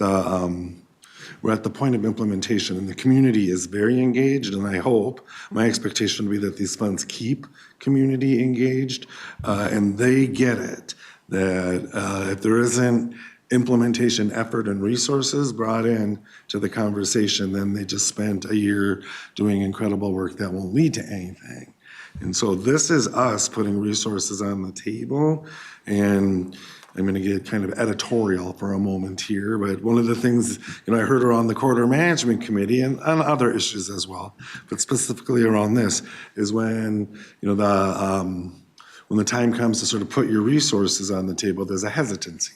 we're at the point of implementation and the community is very engaged, and I hope, my expectation would be that these funds keep community engaged and they get it, that if there isn't implementation effort and resources brought in to the conversation, then they just spent a year doing incredible work that won't lead to anything. And so this is us putting resources on the table, and I'm going to get kind of editorial for a moment here, but one of the things, I heard around the Corridor Management Committee and on other issues as well, but specifically around this, is when, when the time comes to sort of put your resources on the table, there's a hesitancy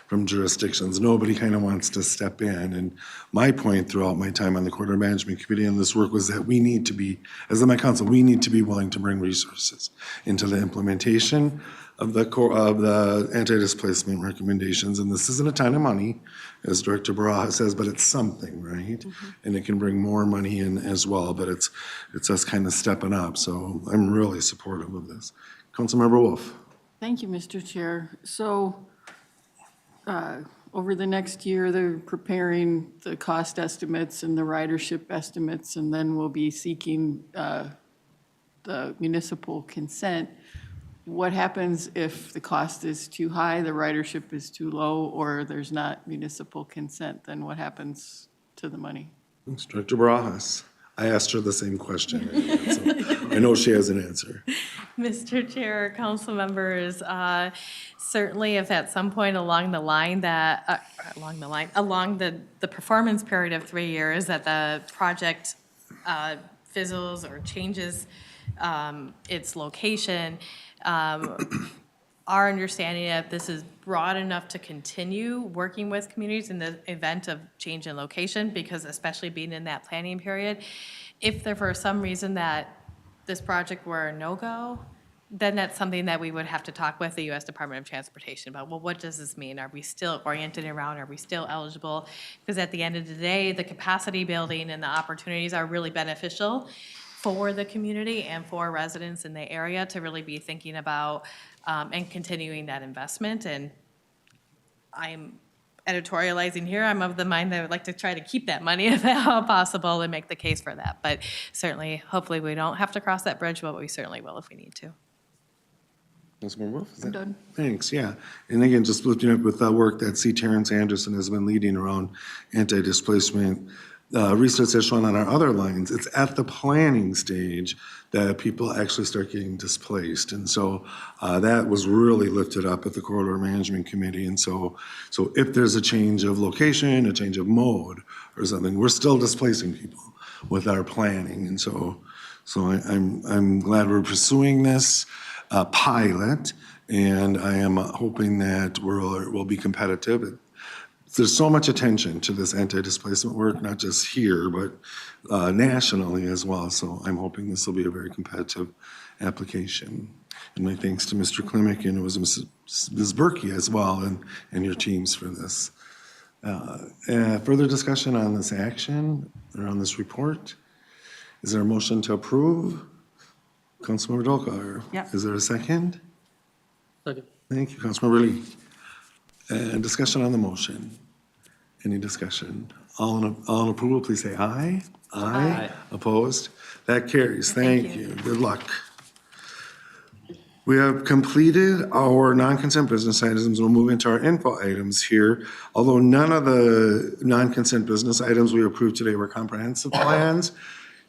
from jurisdictions. Nobody kind of wants to step in. And my point throughout my time on the Corridor Management Committee and this work was that we need to be, as the Met Council, we need to be willing to bring resources into the implementation of the anti-displacement recommendations. And this isn't a ton of money, as Director Barajas says, but it's something, right? And it can bring more money in as well, but it's us kind of stepping up. So I'm really supportive of this. Councilmember Wolf. Thank you, Mr. Chair. So over the next year, they're preparing the cost estimates and the ridership estimates, and then we'll be seeking the municipal consent. What happens if the cost is too high, the ridership is too low, or there's not municipal consent? Then what happens to the money? Thanks, Director Barajas. I asked her the same question. So I know she has an answer. Mr. Chair, council members, certainly if at some point along the line that, along the performance period of 3 years that the project fizzles or changes its location, our understanding that this is broad enough to continue working with communities in the event of change in location, because especially being in that planning period, if there for some reason that this project were a no-go, then that's something that we would have to talk with the U.S. Department of Transportation about. Well, what does this mean? Are we still oriented around? Are we still eligible? Because at the end of the day, the capacity building and the opportunities are really beneficial for the community and for residents in the area to really be thinking about and continuing that investment. And I'm editorializing here. I'm of the mind that I would like to try to keep that money if at all possible and make the case for that. But certainly, hopefully we don't have to cross that bridge, but we certainly will if we need to. Councilmember Wolf? Is I'm that- done. Thanks, yeah. And again, just lifting up with the work that C. Terrence Anderson has been leading around anti-displacement research that's shown on our other lines. It's at the planning stage that people actually start getting displaced. And so that was really lifted up at the Corridor Management Committee. And so if there's a change of location, a change of mode or something, we're still displacing people with our planning. And so I'm glad we're pursuing this pilot, and I am hoping that we'll be competitive. There's so much attention to this anti-displacement work, not just here, but nationally as well. So I'm hoping this will be a very competitive application. And my thanks to Mr. Klimek and it was Ms. Berkey as well and your teams for this. Further discussion on this action or on this report? Is there a motion to approve? Councilmember Dolkar? Yeah. Is there a second? Second. Thank you, Councilmember Lee. And discussion on the motion. Any discussion? All in approval, please say aye. Aye. Opposed? That carries. Thank you. Good luck. We have completed our non-consent business items. We'll move into our info items here. Although none of the non-consent business items we approved today were comprehensive plans,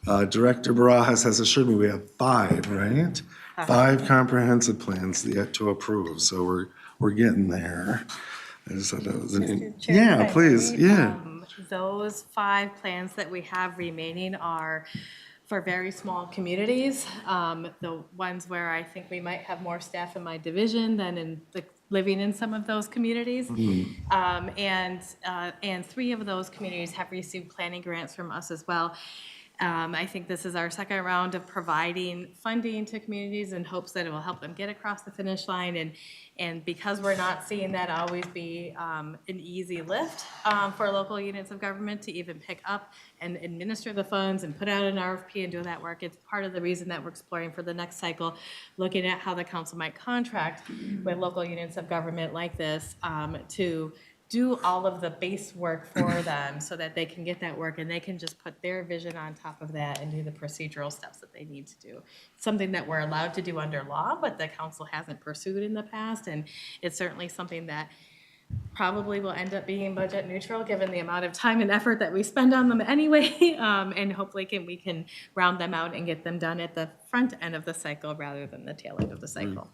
Director Barajas has assured me we have 5, right? 5 comprehensive plans yet to approve, so we're getting there. I just thought that was Mr. Chair, yeah, if I please, may, yeah. Those 5 plans that we have remaining are for very small communities. The ones where I think we might have more staff in my division than living in some of those communities. And 3 of those communities have received planning grants from us as well. I think this is our second round of providing funding to communities in hopes that it will help them get across the finish line. And because we're not seeing that always be an easy lift for local units of government to even pick up and administer the funds and put out an RFP and do that work, it's part of the reason that we're exploring for the next cycle, looking at how the council might contract with local units of government like this to do all of the base work for them so that they can get that work and they can just put their vision on top of that and do the procedural steps that they need to do. Something that we're allowed to do under law, but the council hasn't pursued in the past. And it's certainly something that probably will end up being budget neutral given the amount of time and effort that we spend on them anyway. And hopefully we can round them out and get them done at the front end of the cycle rather than the tail end of the cycle.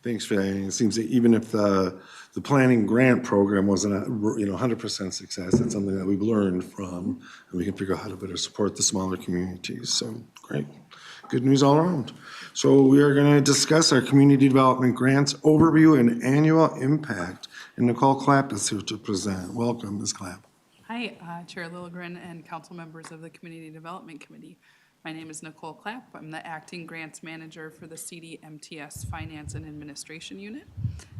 Thanks for that. It seems that even if the planning grant program wasn't a 100% success, it's something that we've learned from, and we can figure out how to better support the smaller communities. So great, good news all around. So we are going to discuss our community development grants overview and annual impact. And Nicole Clapp is here to present. Welcome, Ms. Clapp. Hi, Chair Lilligren and council members of the Community Development Committee. My name is Nicole Clapp. I'm the Acting Grants Manager for the CDMTS Finance and Administration Unit,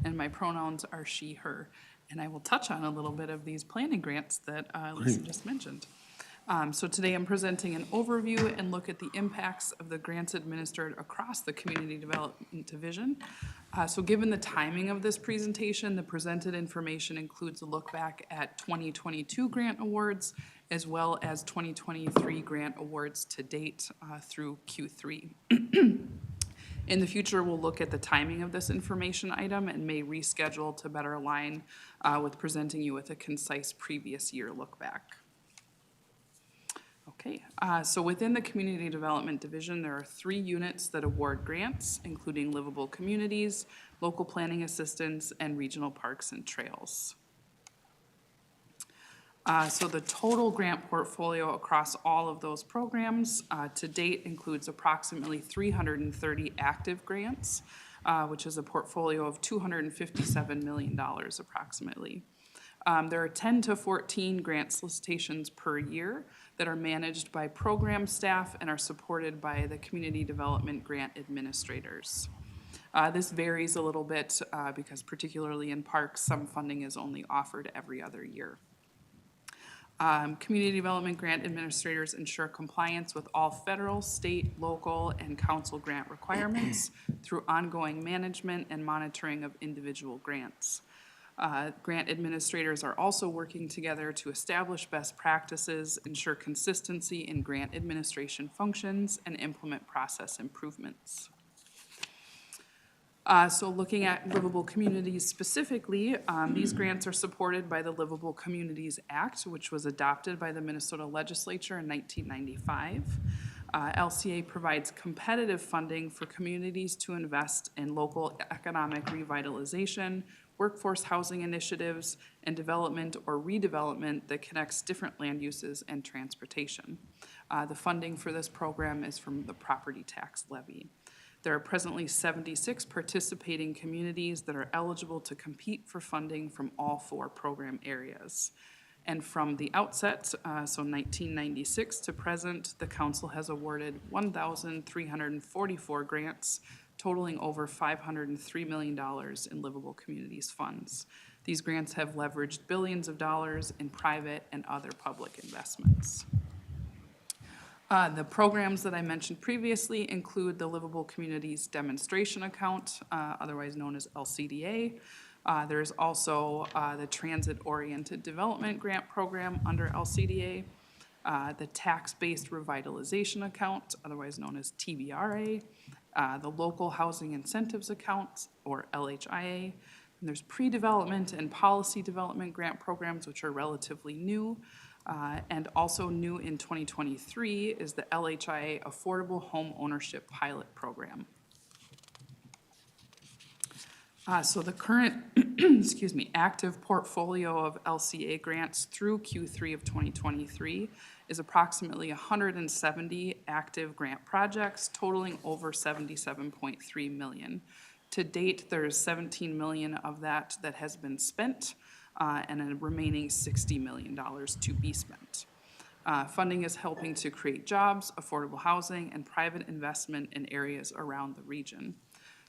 and my pronouns are she, her. And I will touch on a little bit of these planning grants that Lisa just mentioned. So today I'm presenting an overview and look at the impacts of the grants administered across the Community Development Division. So given the timing of this presentation, the presented information includes a look back at 2022 grant awards as well as 2023 grant awards to date through Q3. In the future, we'll look at the timing of this information item and may reschedule to better align with presenting you with a concise previous year look back. Okay, so within the Community Development Division, there are 3 units that award grants, including livable communities, local planning assistance, and regional parks and trails. So the total grant portfolio across all of those programs to date includes approximately 330 active grants, which is a portfolio of $257 million approximately. There are 10 to 14 grant solicitations per year that are managed by program staff and are supported by the community development grant administrators. This varies a little bit because particularly in parks, some funding is only offered every other year. Community development grant administrators ensure compliance with all federal, state, local, and council grant requirements through ongoing management and monitoring of individual grants. Grant administrators are also working together to establish best practices, ensure consistency in grant administration functions, and implement process improvements. So looking at livable communities specifically, these grants are supported by the Livable Communities Act, which was adopted by the Minnesota legislature in 1995. LCA provides competitive funding for communities to invest in local economic revitalization, workforce housing initiatives, and development or redevelopment that connects different land uses and transportation. The funding for this program is from the property tax levy. There are presently 76 participating communities that are eligible to compete for funding from all 4 program areas. And from the outset, so 1996 to present, the council has awarded 1,344 grants totaling over $503 million in livable communities funds. These grants have leveraged billions of dollars in private and other public investments. The programs that I mentioned previously include the Livable Communities Demonstration Account, otherwise known as LCDA. There's also the Transit-Oriented Development Grant Program under LCDA, the Tax-Based Revitalization Account, otherwise known as TBRA, the Local Housing Incentives Account, or LHIA. And there's pre-development and policy development grant programs, which are relatively new. And also new in 2023 is the LHIA Affordable Home Ownership Pilot Program. So the current, excuse me, active portfolio of LCA grants through Q3 of 2023 is approximately 170 active grant projects totaling over $77.3 million. To date, there is $17 million of that has been spent, and a remaining $60 million to be spent. Funding is helping to create jobs, affordable housing, and private investment in areas around the region.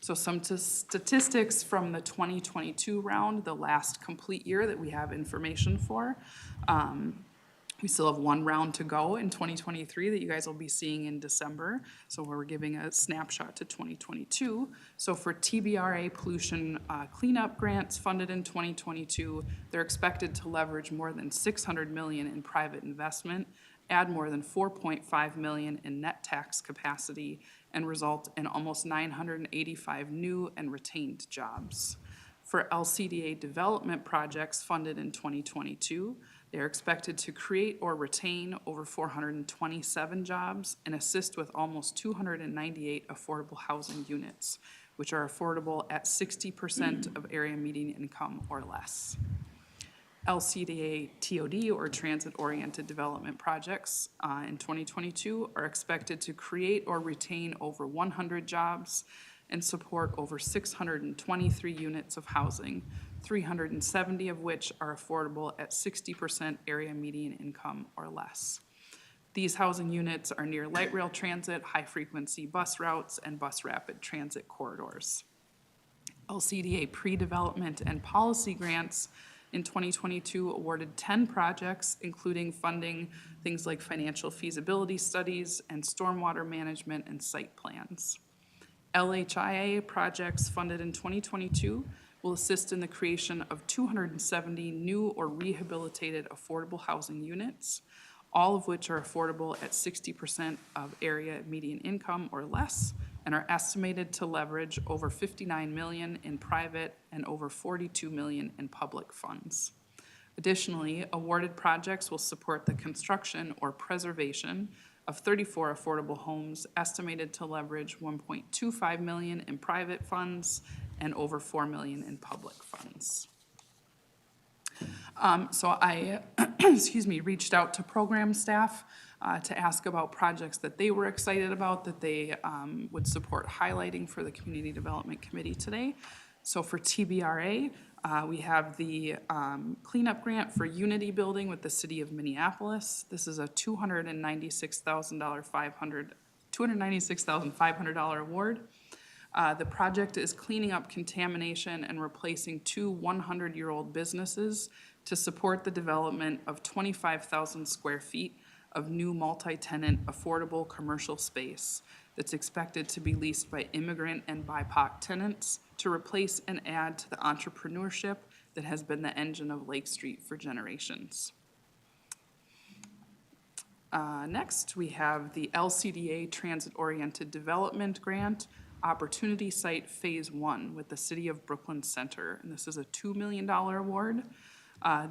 So some statistics from the 2022 round, the last complete year that we have information for. We still have 1 round to go in 2023 that you guys will be seeing in December. So we're giving a snapshot to 2022. So for TBRA pollution cleanup grants funded in 2022, they're expected to leverage more than $600 million in private investment, add more than $4.5 million in net tax capacity, and result in almost 985 new and retained jobs. For LCDA development projects funded in 2022, they are expected to create or retain over 427 jobs and assist with almost 298 affordable housing units, which are affordable at 60% of area median income or less. LCDA TOD, or Transit-Oriented Development Projects, in 2022 are expected to create or retain over 100 jobs and support over 623 units of housing, 370 of which are affordable at 60% area median income or less. These housing units are near light rail transit, high-frequency bus routes, and bus rapid transit corridors. LCDA pre-development and policy grants in 2022 awarded 10 projects, including funding things like financial feasibility studies and stormwater management and site plans. LHIA projects funded in 2022 will assist in the creation of 270 new or rehabilitated affordable housing units, all of which are affordable at 60% of area median income or less, and are estimated to leverage over $59 million in private and over $42 million in public funds. Additionally, awarded projects will support the construction or preservation of 34 affordable homes, estimated to leverage $1.25 million in private funds and over $4 million in public funds. So I, excuse me, reached out to program staff to ask about projects that they were excited about, that they would support highlighting for the Community Development Committee today. So for TBRA, we have the cleanup grant for Unity Building with the City of Minneapolis. This is a $296,500 award. The project is cleaning up contamination and replacing 2 100-year-old businesses to support the development of 25,000 square feet of new multi-tenant affordable commercial space that's expected to be leased by immigrant and BIPOC tenants to replace and add to the entrepreneurship that has been the engine of Lake Street for generations. Next, we have the LCDA Transit-Oriented Development Grant Opportunity Site Phase 1 with the City of Brooklyn Center, and this is a $2 million award.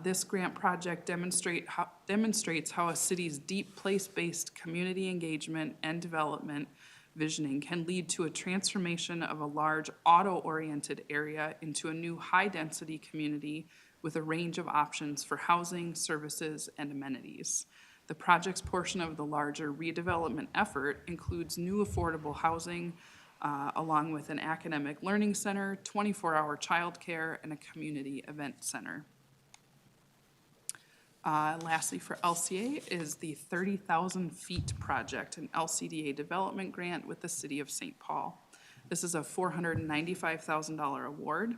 This grant project demonstrates how a city's deep place-based community engagement and development visioning can lead to a transformation of a large auto-oriented area into a new high-density community with a range of options for housing, services, and amenities. The project's portion of the larger redevelopment effort includes new affordable housing, along with an academic learning center, 24-hour childcare, and a community event center. Lastly, for LCA is the 30,000 Feet Project, an LCDA development grant with the City of St. Paul. This is a $495,000 award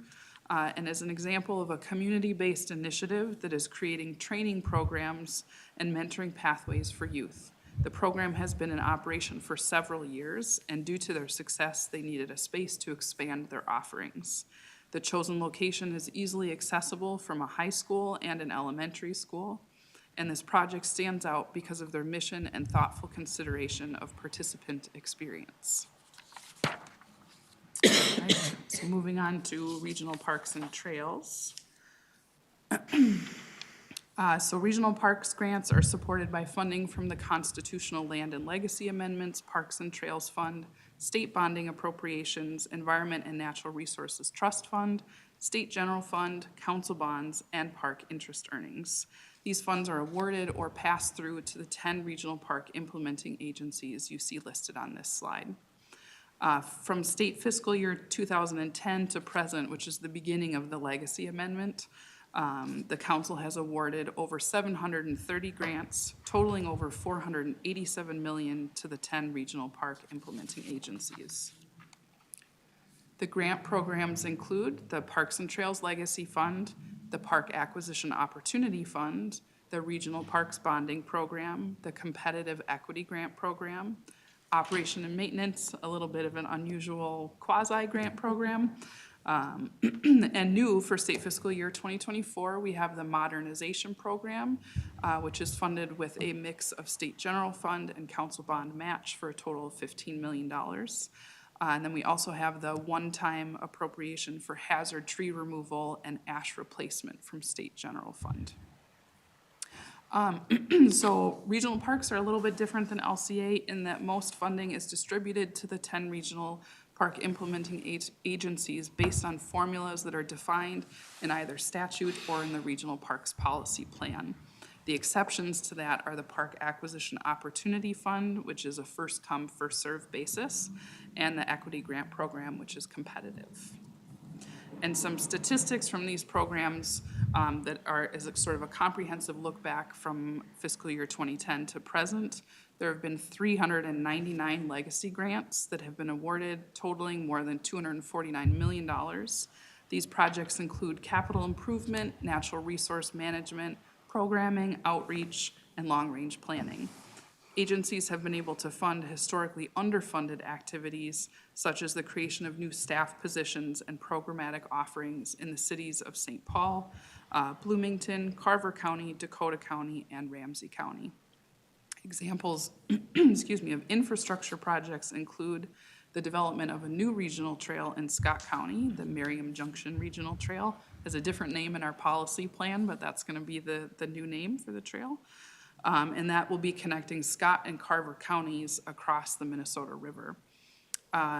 and is an example of a community-based initiative that is creating training programs and mentoring pathways for youth. The program has been in operation for several years, and due to their success, they needed a space to expand their offerings. The chosen location is easily accessible from a high school and an elementary school, and this project stands out because of their mission and thoughtful consideration of participant experience. All right, so moving on to regional parks and trails. So regional parks grants are supported by funding from the Constitutional Land and Legacy Amendments, Parks and Trails Fund, State Bonding Appropriations, Environment and Natural Resources Trust Fund, State General Fund, Council Bonds, and Park Interest Earnings. These funds are awarded or passed through to the 10 regional park implementing agencies you see listed on this slide. From state fiscal year 2010 to present, which is the beginning of the Legacy Amendment, the council has awarded over 730 grants, totaling over $487 million to the 10 regional park implementing agencies. The grant programs include the Parks and Trails Legacy Fund, the Park Acquisition Opportunity Fund, the Regional Parks Bonding Program, the Competitive Equity Grant Program, Operation and Maintenance, a little bit of an unusual quasi-grant program. And new for state fiscal year 2024, we have the Modernization Program, which is funded with a mix of State General Fund and Council Bond Match for a total of $15 million. And then we also have the one-time appropriation for hazard tree removal and ash replacement from State General Fund. So regional parks are a little bit different than LCA in that most funding is distributed to the 10 regional park implementing agencies based on formulas that are defined in either statute or in the regional parks policy plan. The exceptions to that are the Park Acquisition Opportunity Fund, which is a first come, first served basis, and the Equity Grant Program, which is competitive. And some statistics from these programs that is a sort of a comprehensive look back from fiscal year 2010 to present. There have been 399 legacy grants that have been awarded, totaling more than $249 million. These projects include capital improvement, natural resource management, programming, outreach, and long-range planning. Agencies have been able to fund historically underfunded activities, such as the creation of new staff positions and programmatic offerings in the cities of St. Paul, Bloomington, Carver County, Dakota County, and Ramsey County. Examples, excuse me, of infrastructure projects include the development of a new regional trail in Scott County, the Merriam Junction Regional Trail. Has a different name in our policy plan, but that's going to be the new name for the trail. And that will be connecting Scott and Carver counties across the Minnesota River.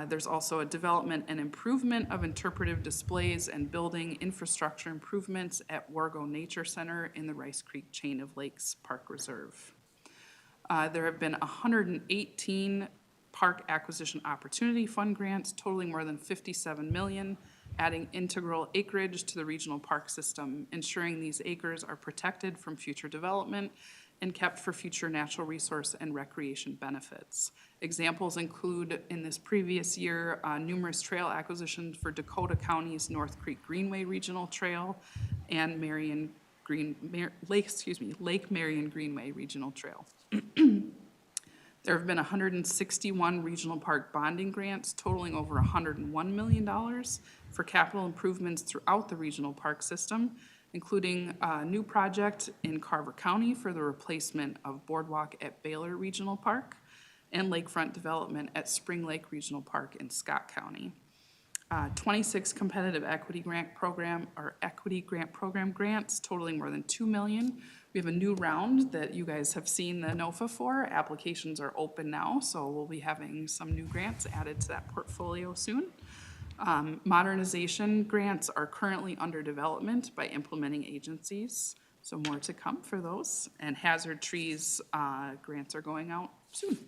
There's also a development and improvement of interpretive displays and building infrastructure improvements at Wargo Nature Center in the Rice Creek Chain of Lakes Park Reserve. There have been 118 Park Acquisition Opportunity Fund grants totaling more than $57 million, adding integral acreage to the regional park system, ensuring these acres are protected from future development and kept for future natural resource and recreation benefits. Examples include, in this previous year, numerous trail acquisitions for Dakota County's North Creek Greenway Regional Trail and Lake Marion Greenway Regional Trail. There have been 161 regional park bonding grants totaling over $101 million for capital improvements throughout the regional park system, including a new project in Carver County for the replacement of boardwalk at Baylor Regional Park, and lakefront development at Spring Lake Regional Park in Scott County. 26 competitive equity grant program grants totaling more than $2 million. We have a new round that you guys have seen the NOFA for. Applications are open now, so we'll be having some new grants added to that portfolio soon. Modernization grants are currently under development by implementing agencies, so more to come for those. And hazard trees grants are going out soon.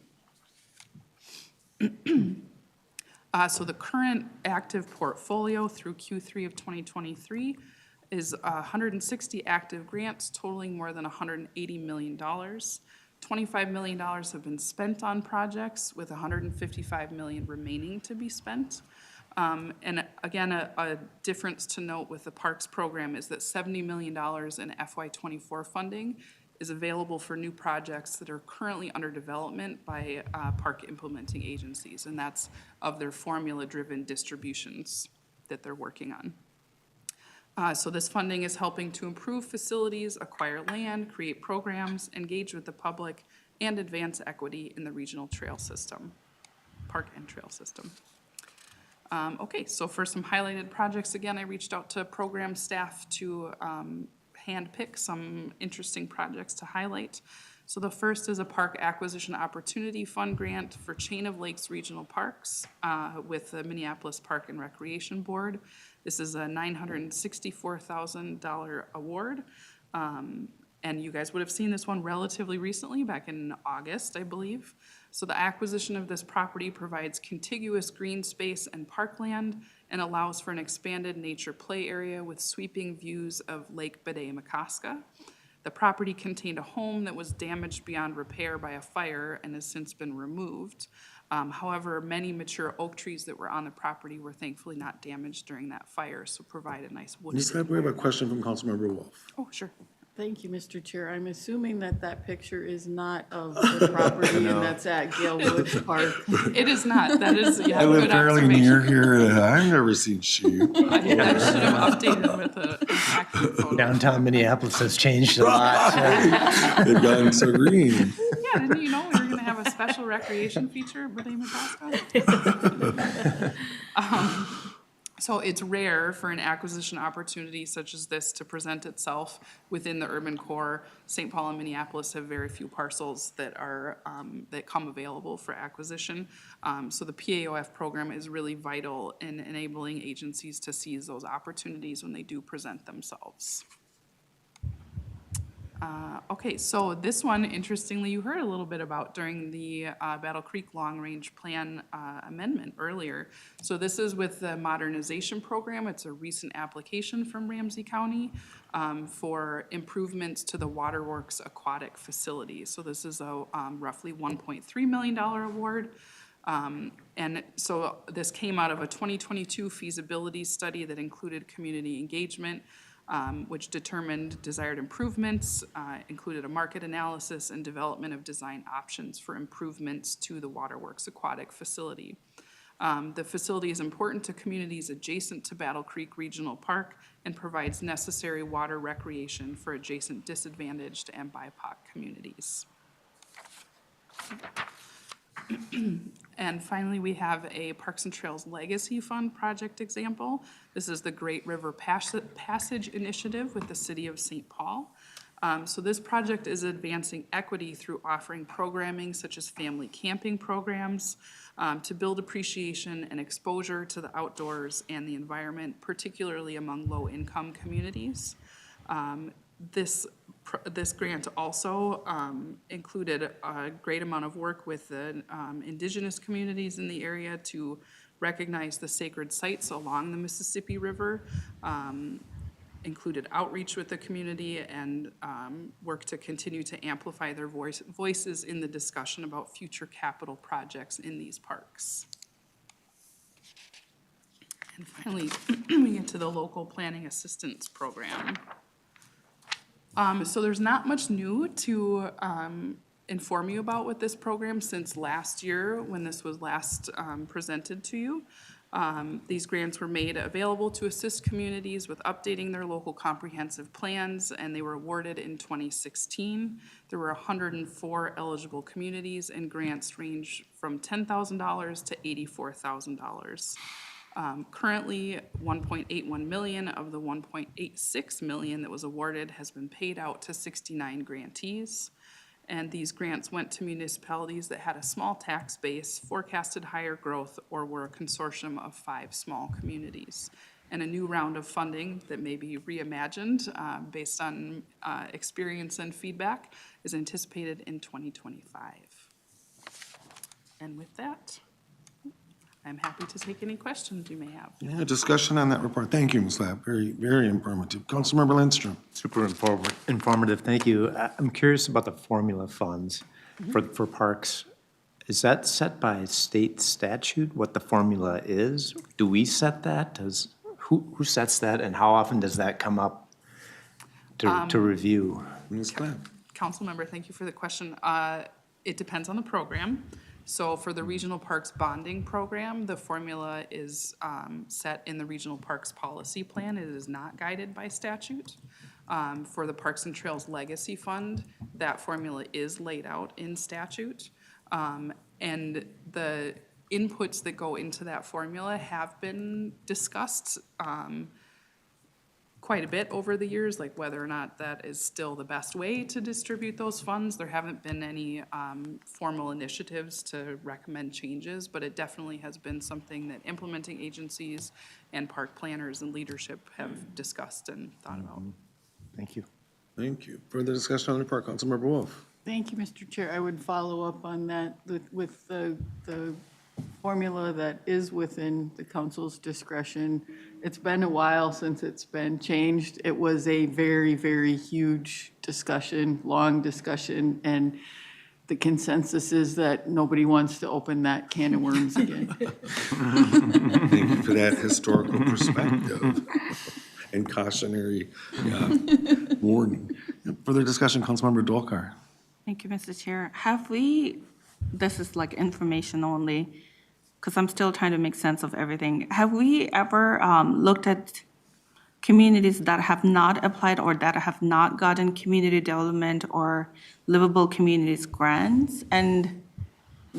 So the current active portfolio through Q3 of 2023 is 160 active grants totaling more than $180 million. $25 million have been spent on projects with $155 million remaining to be spent. And again, a difference to note with the Parks program is that $70 million in FY24 funding is available for new projects that are currently under development by park implementing agencies, and that's of their formula-driven distributions that they're working on. So this funding is helping to improve facilities, acquire land, create programs, engage with the public, and advance equity in the regional trail system, park and trail system. Okay, so for some highlighted projects, again, I reached out to program staff to handpick some interesting projects to highlight. So the first is a Park Acquisition Opportunity Fund grant for Chain of Lakes Regional Parks with the Minneapolis Park and Recreation Board. This is a $964,000 award. And you guys would have seen this one relatively recently, back in August, I believe. So the acquisition of this property provides contiguous green space and parkland and allows for an expanded nature play area with sweeping views of Lake Bedeh-Makaska. The property contained a home that was damaged beyond repair by a fire and has since been removed. However, many mature oak trees that were on the property were thankfully not damaged during that fire, so provide a nice wooded. We have a question from Councilmember Wolf. Oh, sure. Thank you, Mr. Chair. I'm assuming that picture is not of the property and that's at Gale Woods Park. It is not. That is, yeah, I live good fairly observation. near here, and I've never seen sheep. I should have updated with an accurate photo. Downtown Minneapolis has changed a lot. They've gotten so green. Yeah, didn't you know we were gonna have a special recreation feature at Bedeh-Makaska? So it's rare for an acquisition opportunity such as this to present itself within the urban core. St. Paul and Minneapolis have very few parcels that are, that come available for acquisition. So the PAOF program is really vital in enabling agencies to seize those opportunities when they do present themselves. Okay, so this one, interestingly, you heard a little bit about during the Battle Creek Long Range Plan amendment earlier. So this is with the modernization program. It's a recent application from Ramsey County for improvements to the Waterworks aquatic facility. So this is a roughly $1.3 million award. And so this came out of a 2022 feasibility study that included community engagement, which determined desired improvements, included a market analysis and development of design options for improvements to the Waterworks aquatic facility. The facility is important to communities adjacent to Battle Creek Regional Park and provides necessary water recreation for adjacent disadvantaged and BIPOC communities. And finally, we have a Parks and Trails Legacy Fund project example. This is the Great River Passage Initiative with the City of St. Paul. So this project is advancing equity through offering programming such as family camping programs to build appreciation and exposure to the outdoors and the environment, particularly among low-income communities. This grant also included a great amount of work with the indigenous communities in the area to recognize the sacred sites along the Mississippi River, included outreach with the community, and work to continue to amplify their voices in the discussion about future capital projects in these parks. And finally, we get to the local planning assistance program. So there's not much new to inform you about with this program since last year when this was last presented to you. These grants were made available to assist communities with updating their local comprehensive plans, and they were awarded in 2016. There were 104 eligible communities, and grants range from $10,000 to $84,000. Currently, 1.81 million of the 1.86 million that was awarded has been paid out to 69 grantees. And these grants went to municipalities that had a small tax base, forecasted higher growth, or were a consortium of 5 small communities. And a new round of funding that may be reimagined based on experience and feedback is anticipated in 2025. And with that, I'm happy to take any questions you may have. Yeah, discussion on that report. Thank you, Ms. Lapp. Very, very informative. Councilmember Lindstrom. Super informative, thank you. I'm curious about the formula funds for parks. Is that set by state statute, what the formula is? Do we set that? Who sets that, and how often does that come up to review? Ms. Clapp. Councilmember, thank you for the question. It depends on the program. So for the Regional Parks Bonding Program, the formula is set in the Regional Parks Policy Plan. It is not guided by statute. For the Parks and Trails Legacy Fund, that formula is laid out in statute. And the inputs that go into that formula have been discussed quite a bit over the years, like whether or not that is still the best way to distribute those funds. There haven't been any formal initiatives to recommend changes, but it definitely has been something that implementing agencies and park planners and leadership have discussed and thought about. Thank you. Thank you. Further discussion on the report. Councilmember Wolf. Thank you, Mr. Chair. I would follow up on that with the formula that is within the council's discretion. It's been a while since it's been changed. It was a very, very huge discussion, long discussion, and the consensus is that nobody wants to open that can of worms again. Thank you for that historical perspective and cautionary warning. Further discussion, Councilmember Dolkar. Thank you, Mr. Chair. Have we, this is like information only, because I'm still trying to make sense of everything. Have we ever looked at communities that have not applied or that have not gotten community development or livable communities grants and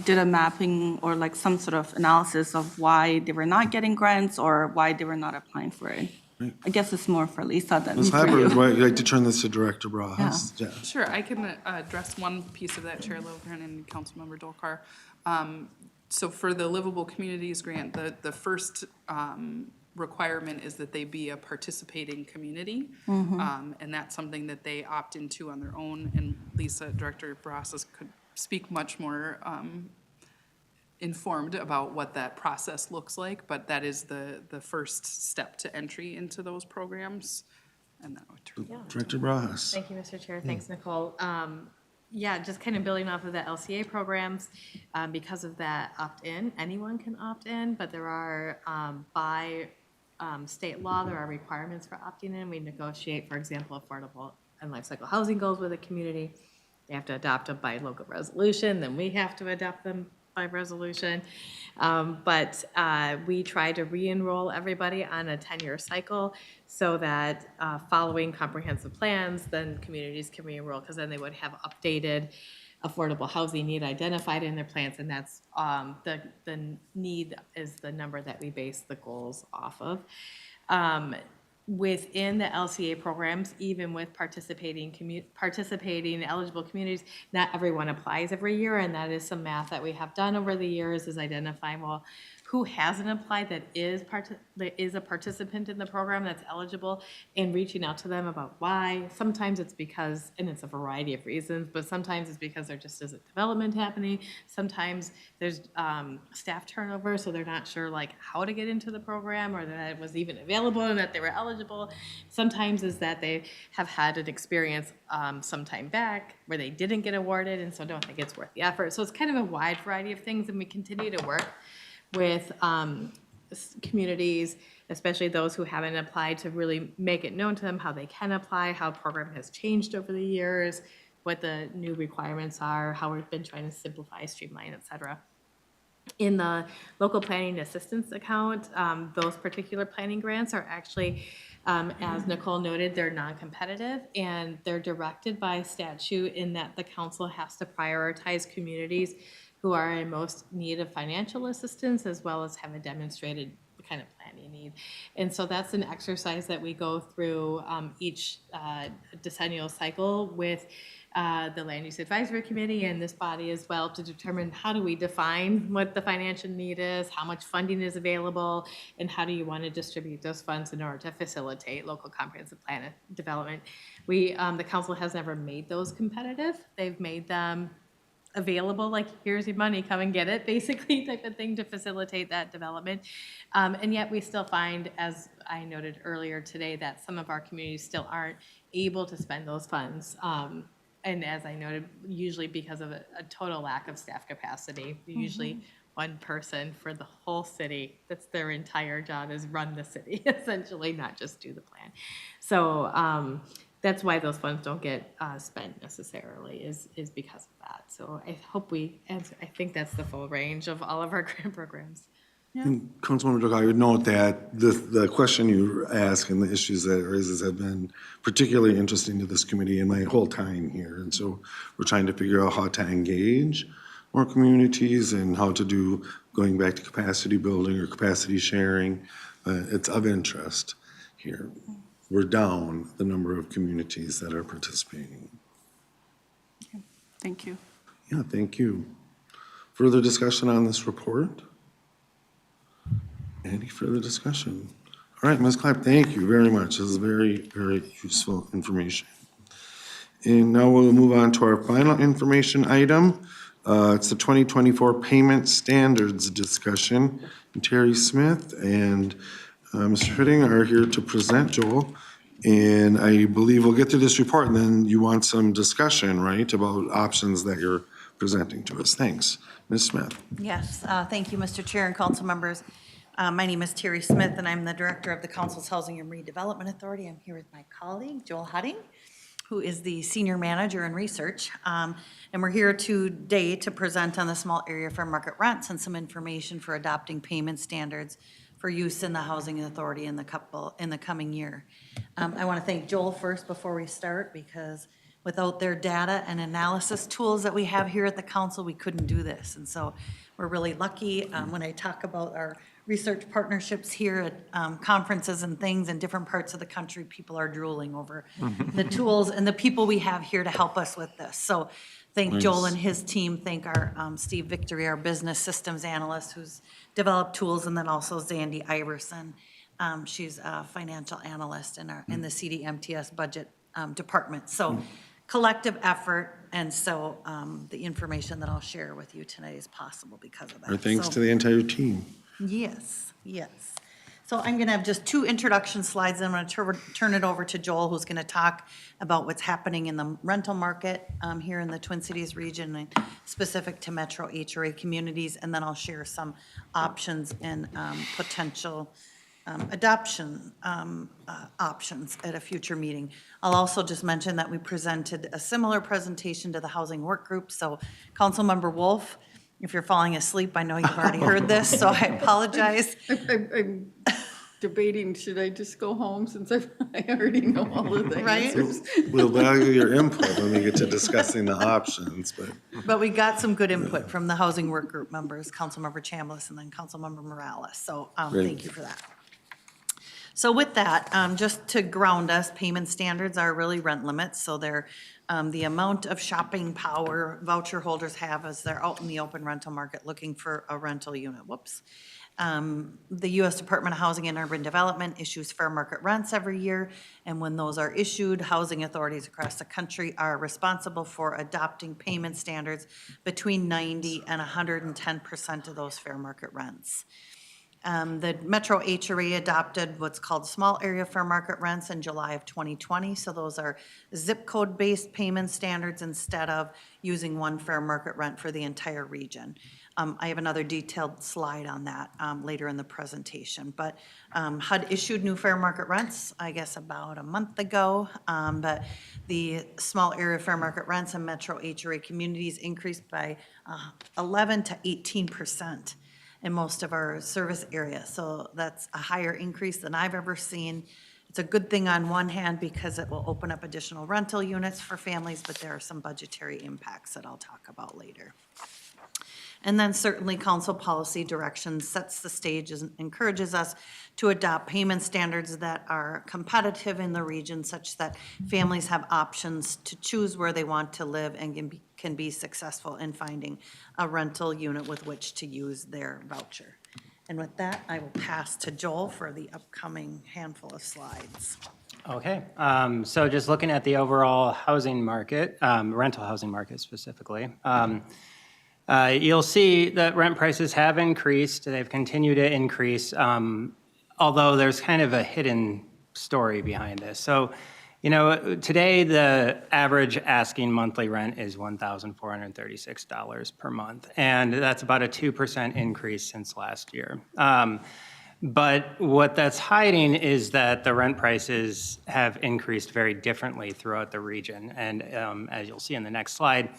did a mapping or like some sort of analysis of why they were not getting grants or why they were not applying for it? I guess it's more for Lisa than Ms. for Hyber, you. would you like to turn this to Director Barajas? Yeah. Sure, I can address one piece of that, Chair Littleton and Councilmember Dolkar. So for the Livable Communities Grant, the first requirement is that they be a participating community. And that's something that they opt into on their own. And Lisa, Director Barajas, could speak much more informed about what that process looks like, but that is the first step to entry into those programs. And that would turn. Director Barajas. Thank you, Mr. Chair. Thanks, Nicole. Yeah, just kind of building off of the LCA programs, because of that opt-in, anyone can opt in, but there are, by state law, there are requirements for opting in. We negotiate, for example, affordable and life cycle housing goals with a community. They have to adopt them by local resolution, then we have to adopt them by resolution. But we try to re-enroll everybody on a 10-year cycle so that following comprehensive plans, then communities can re-enroll because then they would have updated affordable housing need identified in their plans, and that's the need is the number that we base the goals off of. Within the LCA programs, even with participating eligible communities, not everyone applies every year, and that is some math that we have done over the years is identifying, well, who hasn't applied that is a participant in the program that's eligible, and reaching out to them about why. Sometimes it's because, and it's a variety of reasons, but sometimes it's because there just isn't development happening. Sometimes there's staff turnover, so they're not sure like how to get into the program or that it was even available and that they were eligible. Sometimes is that they have had an experience some time back where they didn't get awarded and so don't think it's worth the effort. So it's kind of a wide variety of things, and we continue to work with communities, especially those who haven't applied, to really make it known to them how they can apply, how the program has changed over the years, what the new requirements are, how we've been trying to simplify, streamline, et cetera. In the local planning assistance account, those particular planning grants are actually, as Nicole noted, they're non-competitive and they're directed by statute in that the council has to prioritize communities who are in most need of financial assistance as well as have a demonstrated kind of plan you need. And so that's an exercise that we go through each decennial cycle with the Land Use Advisory Committee and this body as well to determine how do we define what the financial need is, how much funding is available, and how do you want to distribute those funds in order to facilitate local comprehensive plan development. The council has never made those competitive. They've made them available, like here's your money, come and get it, basically type of thing to facilitate that development. And yet we still find, as I noted earlier today, that some of our communities still aren't able to spend those funds. And as I noted, usually because of a total lack of staff capacity, usually one person for the whole city, that's their entire job is run the city, essentially, not just do the plan. So that's why those funds don't get spent necessarily, is because of that. So I hope we answer, I think that's the full range of all of our grant programs. And Councilmember Doug, I would note that the question you ask and the issues that it raises have been particularly interesting to this committee in my whole time here. And so we're trying to figure out how to engage more communities and how to do, going back to capacity building or capacity sharing. It's of interest here. We're down the number of communities that are participating. Thank you. Yeah, thank you. Further discussion on this report? Any further discussion? All right, Ms. Clapp, thank you very much. This is very, very useful information. And now we'll move on to our final information item. It's the 2024 payment standards discussion. And Terri Smith and Mr. Hitting are here to present, Joel. And I believe we'll get through this report and then you want some discussion, right, about options that you're presenting to us. Thanks. Ms. Smith. Yes, thank you, Mr. Chair and council members. My name is Terri Smith, and I'm the Director of the Council's Housing and Redevelopment Authority. I'm here with my colleague, Joel Hutting, who is the Senior Manager in Research. And we're here today to present on the small area fair market rents and some information for adopting payment standards for use in the Housing Authority in the coming year. I want to thank Joel first before we start, because without their data and analysis tools that we have here at the council, we couldn't do this. And so we're really lucky. When I talk about our research partnerships here at conferences and things in different parts of the country, people are drooling over the tools and the people we have here to help us with this. So thank Joel and his team. Thank our Steve Victory, our business systems analyst, who's developed tools, and then also Zandy Iverson. She's a financial analyst in the CDMTS budget department. So collective effort, and so the information that I'll share with you tonight is possible because of that. Our thanks to the entire team. Yes, yes. So I'm going to have just 2 introduction slides, and I'm going to turn it over to Joel, who's going to talk about what's happening in the rental market here in the Twin Cities region, and specific to Metro HRA communities, and then I'll share some options and potential adoption options at a future meeting. I'll also just mention that we presented a similar presentation to the housing work group. So Councilmember Wolf, if you're falling asleep, I know you've already heard this, so I apologize. I'm debating, should I just go home since I already know all of the answers? We'll value your input when we get to discussing the options, But we got some good input from the housing work group members, Councilmember Chambliss and then Councilmember Morales. So thank you for that. So with that, just to ground us, payment standards are really rent limits. So they're the amount of shopping power voucher holders have as they're out in the open rental market looking for a rental unit. The U.S. Department of Housing and Urban Development issues fair market rents every year. And when those are issued, housing authorities across the country are responsible for adopting payment standards between 90 and 110% of those fair market rents. The Metro HRA adopted what's called small area fair market rents in July of 2020. So those are zip code based payment standards instead of using one fair market rent for the entire region. I have another detailed slide on that later in the presentation. But HUD issued new fair market rents, I guess, about a month ago. But the small area fair market rents in metro HRA communities increased by 11 to 18% in most of our service areas. So that's a higher increase than I've ever seen. It's a good thing on one hand because it will open up additional rental units for families, but there are some budgetary impacts that I'll talk about later. And then certainly council policy direction sets the stage and encourages us to adopt payment standards that are competitive in the region such that families have options to choose where they want to live and can be successful in finding a rental unit with which to use their voucher. And with that, I will pass to Joel for the upcoming handful of slides. Okay, so just looking at the overall housing market, rental housing market specifically, you'll see that rent prices have increased. They've continued to increase, although there's kind of a hidden story behind this. So, you know, today the average asking monthly rent is $1,436 per month, and that's about a 2% increase since last year. But what that's hiding is that the rent prices have increased very differently throughout the region. And as you'll see in the next slide,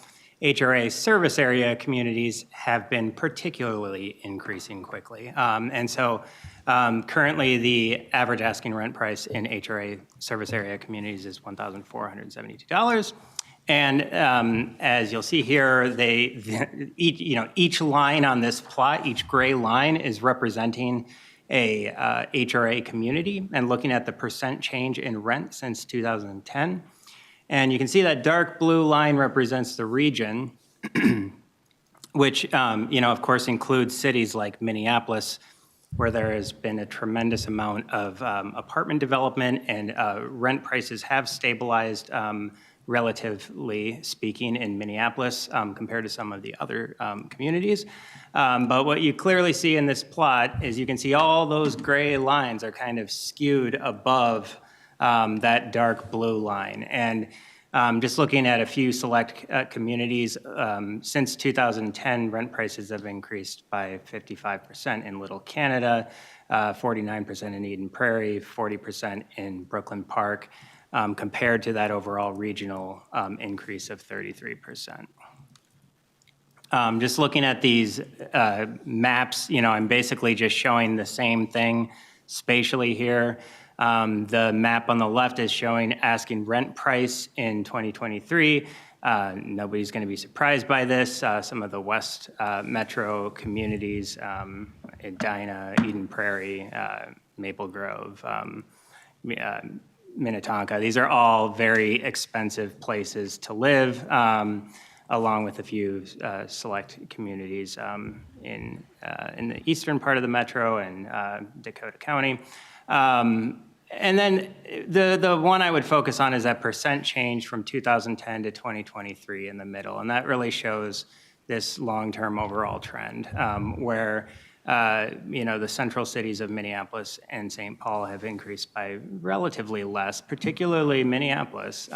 HRA service area communities have been particularly increasing quickly. And so currently the average asking rent price in HRA service area communities is $1,472. And as you'll see here, each line on this plot, each gray line is representing a HRA community and looking at the percent change in rent since 2010. And you can see that dark blue line represents the region, which, of course, includes cities like Minneapolis, where there has been a tremendous amount of apartment development and rent prices have stabilized, relatively speaking, in Minneapolis compared to some of the other communities. But what you clearly see in this plot is you can see all those gray lines are kind of skewed above that dark blue line. And just looking at a few select communities, since 2010, rent prices have increased by 55% in Little Canada, 49% in Eden Prairie, 40% in Brooklyn Park, compared to that overall regional increase of 33%. Just looking at these maps, I'm basically just showing the same thing spatially here. The map on the left is showing asking rent price in 2023. Nobody's going to be surprised by this. Some of the West Metro communities, Edina, Eden Prairie, Maple Grove, Minnetonka, these are all very expensive places to live, along with a few select communities in the eastern part of the metro and Dakota County. And then the one I would focus on is that percent change from 2010 to 2023 in the middle. And that really shows this long-term overall trend where, the central cities of Minneapolis and St. Paul have increased by relatively less, particularly Minneapolis.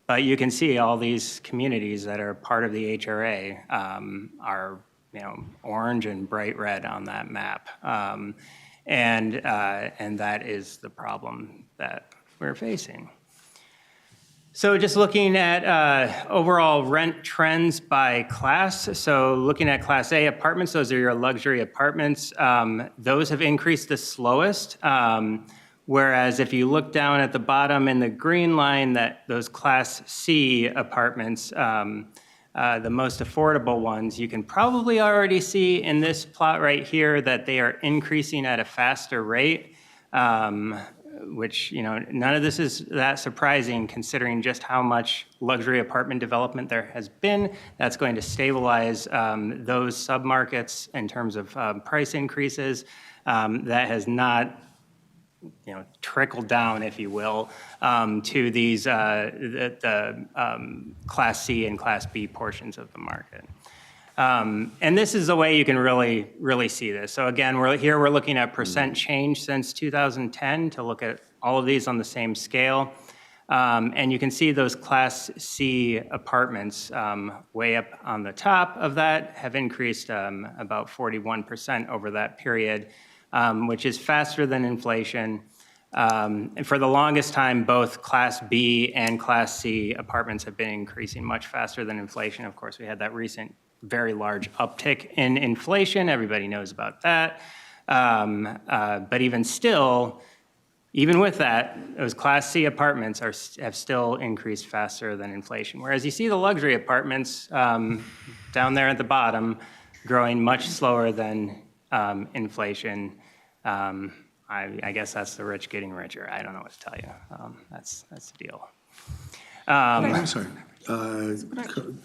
But you can see all these communities that are part of the HRA are, orange and bright red on that map. And that is the problem that we're facing. So just looking at overall rent trends by class. So looking at Class A apartments, those are your luxury apartments. Those have increased the slowest. Whereas if you look down at the bottom in the green line, those Class C apartments, the most affordable ones, you can probably already see in this plot right here that they are increasing at a faster rate, which, none of this is that surprising considering just how much luxury apartment development there has been. That's going to stabilize those submarkets in terms of price increases. That has not trickle down, if you will, to these the Class C and Class B portions of the market. And this is the way you can really see this. So again, we're looking at percent change since 2010 to look at all of these on the same scale. And you can see those Class C apartments way up on the top of that have increased about 41% over that period, which is faster than inflation. And for the longest time, both Class B and Class C apartments have been increasing much faster than inflation. Of course, we had that recent very large uptick in inflation. Everybody knows about that. But even still, even with that, those Class C apartments have still increased faster than inflation. Whereas you see the luxury apartments down there at the bottom growing much slower than inflation. I guess that's the rich getting richer. I don't know what to tell you. That's the deal. I'm sorry.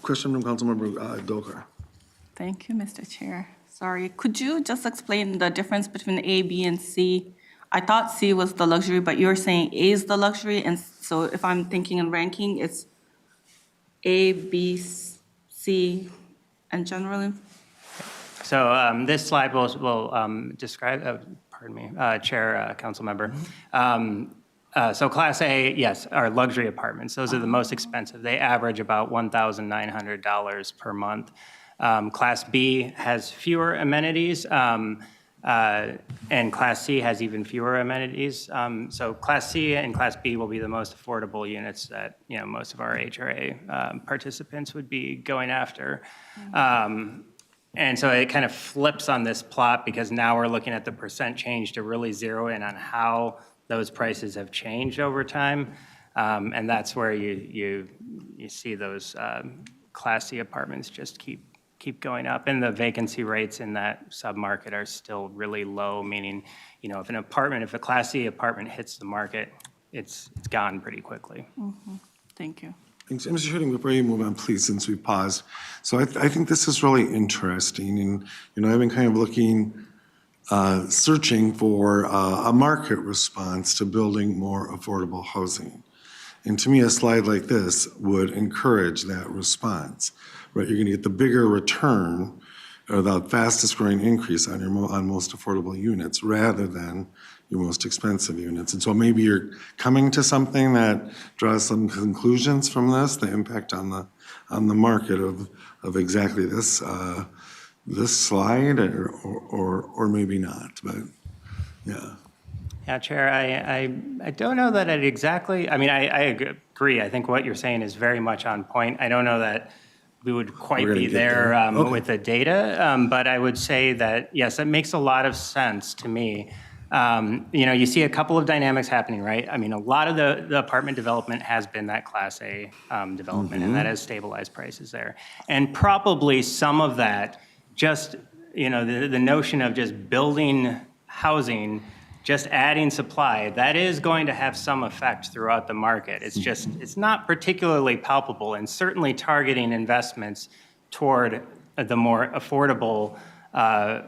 Question from Councilmember Dokar. Thank you, Mr. Chair. Sorry, could you just explain the difference between A, B, and C? I thought C was the luxury, but you're saying A is the luxury, and so if I'm thinking in ranking, it's A, B, C, and general. So this slide will describe, pardon me, Chair, Council Member. So Class A, yes, are luxury apartments. Those are the most expensive. They average about $1,900 per month. Class B has fewer amenities, and Class C has even fewer amenities. So Class C and Class B will be the most affordable units that most of our HRA participants would be going after. And so it kind of flips on this plot because now we're looking at the percent change to really zero in on how those prices have changed over time. And that's where you see those Class C apartments just keep going up, and the vacancy rates in that submarket are still really low, meaning, if a Class C apartment hits the market, it's gone pretty quickly. Mm-hmm. Thank you. Thanks. Mr. Shooting, before you move on, please, since we paused. So I think this is really interesting, and I've been kind of looking, searching for a market response to building more affordable housing. And to me, a slide like this would encourage that response. Right, you're going to get the bigger return or the fastest growing increase on most affordable units rather than your most expensive units. And so maybe you're coming to something that draws some conclusions from this, the impact on the market of exactly this slide, or maybe not. But yeah. Yeah, Chair, I don't know that it exactly. I mean, I agree. I think what you're saying is very much on point. I don't know that we would quite be there with the data, but I would say that, yes, it makes a lot of sense to me. You see a couple of dynamics happening, right? I mean, a lot of the apartment development has been that Class A development, and that has stabilized prices there. And probably some of that, just, the notion of just building housing, just adding supply, that is going to have some effect throughout the market. It's not particularly palpable, and certainly targeting investments toward the more affordable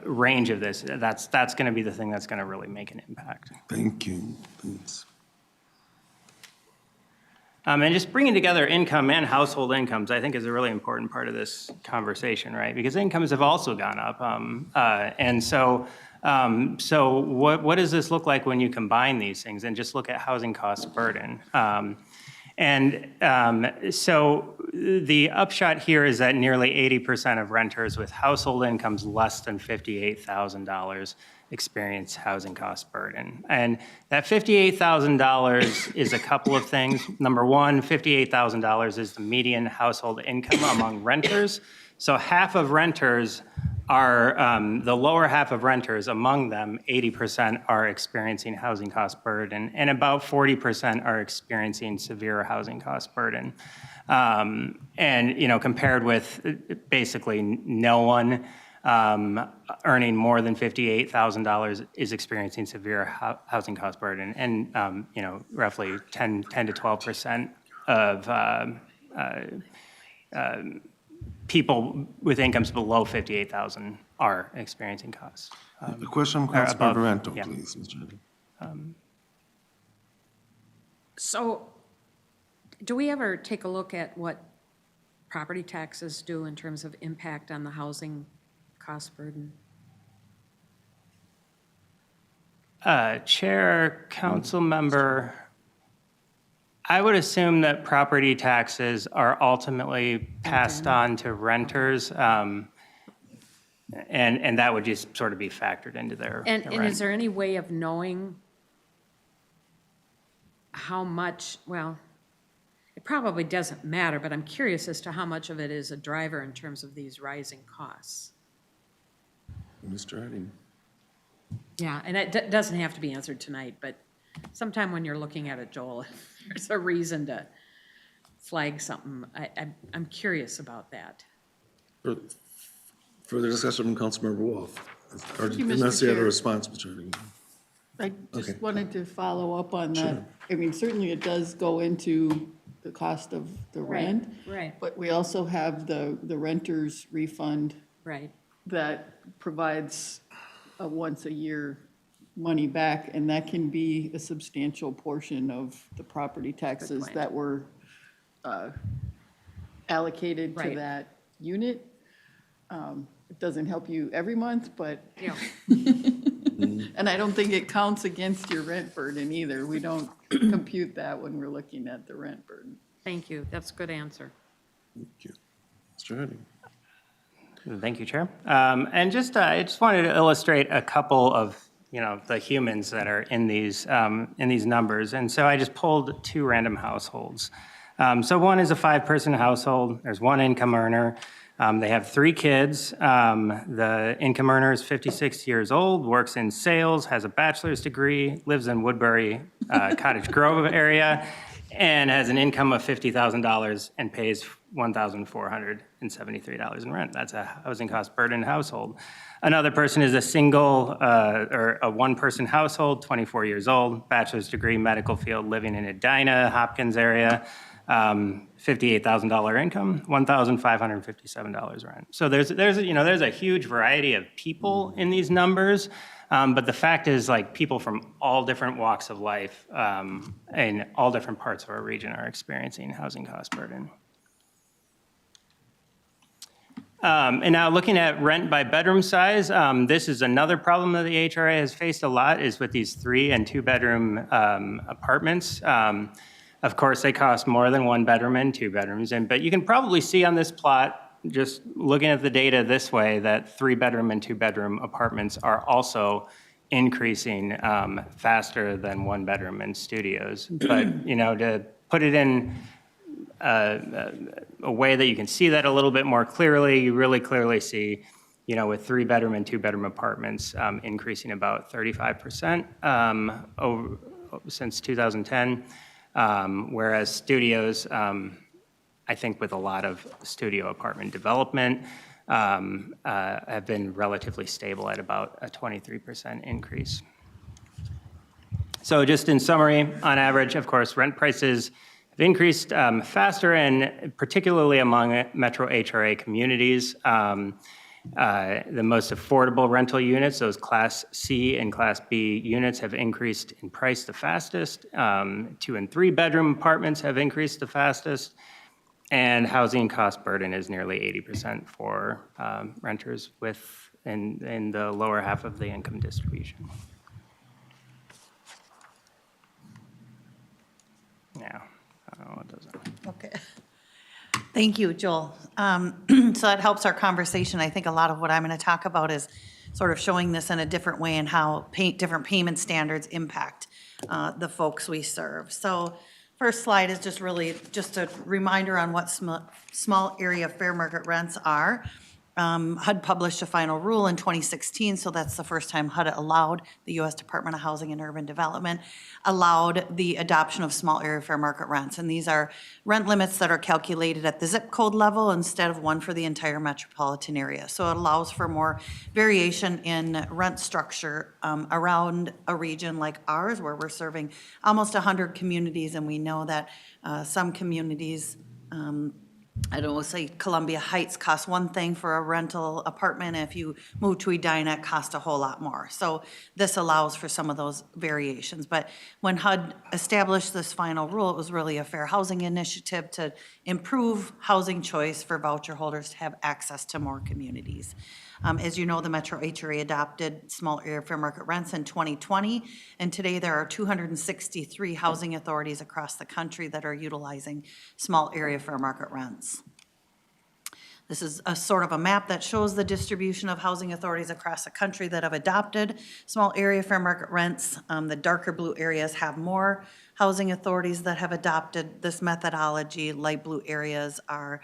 range of this, that's going to be the thing that's going to really make an impact. Thank you. Thanks. And just bringing together income and household incomes, I think, is a really important part of this conversation, right? Because incomes have also gone up, and so what does this look like when you combine these things and just look at housing cost burden? So the upshot here is that nearly 80% of renters with household incomes less than $58,000 experience housing cost burden. And that $58,000 is a couple of things. Number one, $58,000 is the median household income among renters. So half of renters are, the lower half of renters, among them, 80% are experiencing housing cost burden, and about 40% are experiencing severe housing cost burden. And, compared with basically no one earning more than $58,000 is experiencing severe housing cost burden, and, roughly 10 to 12% of people with incomes below $58,000 are experiencing costs. A question from Councilmember Barrento, please, Mr. So, do we ever take a look at what property taxes do in terms of impact on the housing cost burden? Chair, council member, I would assume that property taxes are ultimately passed on to renters, and that would just sort of be factored into their And rent. is there any way of knowing how much, well, it probably doesn't matter, but I'm curious as to how much of it is a driver in terms of these rising costs. Mr. Harding. Yeah, and it doesn't have to be answered tonight, but sometime when you're looking at it, Joel, there's a reason to flag something. I'm curious about that. Further discussion from Councilmember Wolf. Or Thank you, Mr. unless you have a Chair. response, Mr. Harding. I just Okay. wanted to follow up on that. I mean, certainly it does go into the cost of the rent. Right. But we also have the renter's refund Right. that provides a once-a-year money back, and that can be a substantial portion of the property taxes point. that were allocated to Right. that unit. It doesn't help you every month, but, Yeah. and I don't think it counts against your rent burden either. We don't compute that when we're looking at the rent burden. Thank you. That's a good answer. Thank you. Mr. Harding. Thank you, Chair. And just, I just wanted to illustrate a couple of, the humans that are in these numbers. And so I just pulled two random households. So one is a 5-person household. There's one income earner. They have 3 kids. The income earner is 56 years old, works in sales, has a bachelor's degree, lives in Woodbury, Cottage Grove area, and has an income of $50,000 and pays $1,473 in rent. That's a housing cost burden household. Another person is a single or a 1-person household, 24 years old, bachelor's degree, medical field, living in Edina, Hopkins area, $58,000 income, $1,557 rent. So there's a huge variety of people in these numbers. But the fact is, like, people from all different walks of life in all different parts of our region are experiencing housing cost burden. And now looking at rent by bedroom size, this is another problem that the HRA has faced a lot, is with these 3- and 2-bedroom apartments. Of course, they cost more than 1 bedroom and 2 bedrooms, but you can probably see on this plot, just looking at the data this way, that 3-bedroom and 2-bedroom apartments are also increasing faster than 1-bedroom and studios. But, to put it in a way that you can see that a little bit more clearly, you really clearly see, with 3-bedroom and 2-bedroom apartments increasing about 35% since 2010, whereas studios, I think with a lot of studio apartment development, have been relatively stable at about a 23% increase. So just in summary, on average, of course, rent prices have increased faster, and particularly among Metro HRA communities. The most affordable rental units, those Class C and Class B units, have increased in price the fastest. 2- and 3-bedroom apartments have increased the fastest. And housing cost burden is nearly 80% for renters in the lower half of the income distribution. Yeah, it doesn't. Okay. Thank you, Joel. So that helps our conversation. I think a lot of what I'm going to talk about is sort of showing this in a different way and how different payment standards impact the folks we serve. So first slide is just really just a reminder on what small area fair market rents are. HUD published a final rule in 2016, so that's the first time HUD allowed, the U.S. Department of Housing and Urban Development, allowed the adoption of small area fair market rents. And these are rent limits that are calculated at the zip code level instead of one for the entire metropolitan area. So it allows for more variation in rent structure around a region like ours, where we're serving almost 100 communities, and we know that some communities, I don't know, say Columbia Heights costs one thing for a rental apartment, and if you move to Edina, it costs a whole lot more. So this allows for some of those variations. But when HUD established this final rule, it was really a fair housing initiative to improve housing choice for voucher holders to have access to more communities. As you know, the Metro HRA adopted small area fair market rents in 2020, and today there are 263 housing authorities across the country that are utilizing small area fair market rents. This is a sort of a map that shows the distribution of housing authorities across the country that have adopted small area fair market rents. The darker blue areas have more housing authorities that have adopted this methodology. Light blue areas are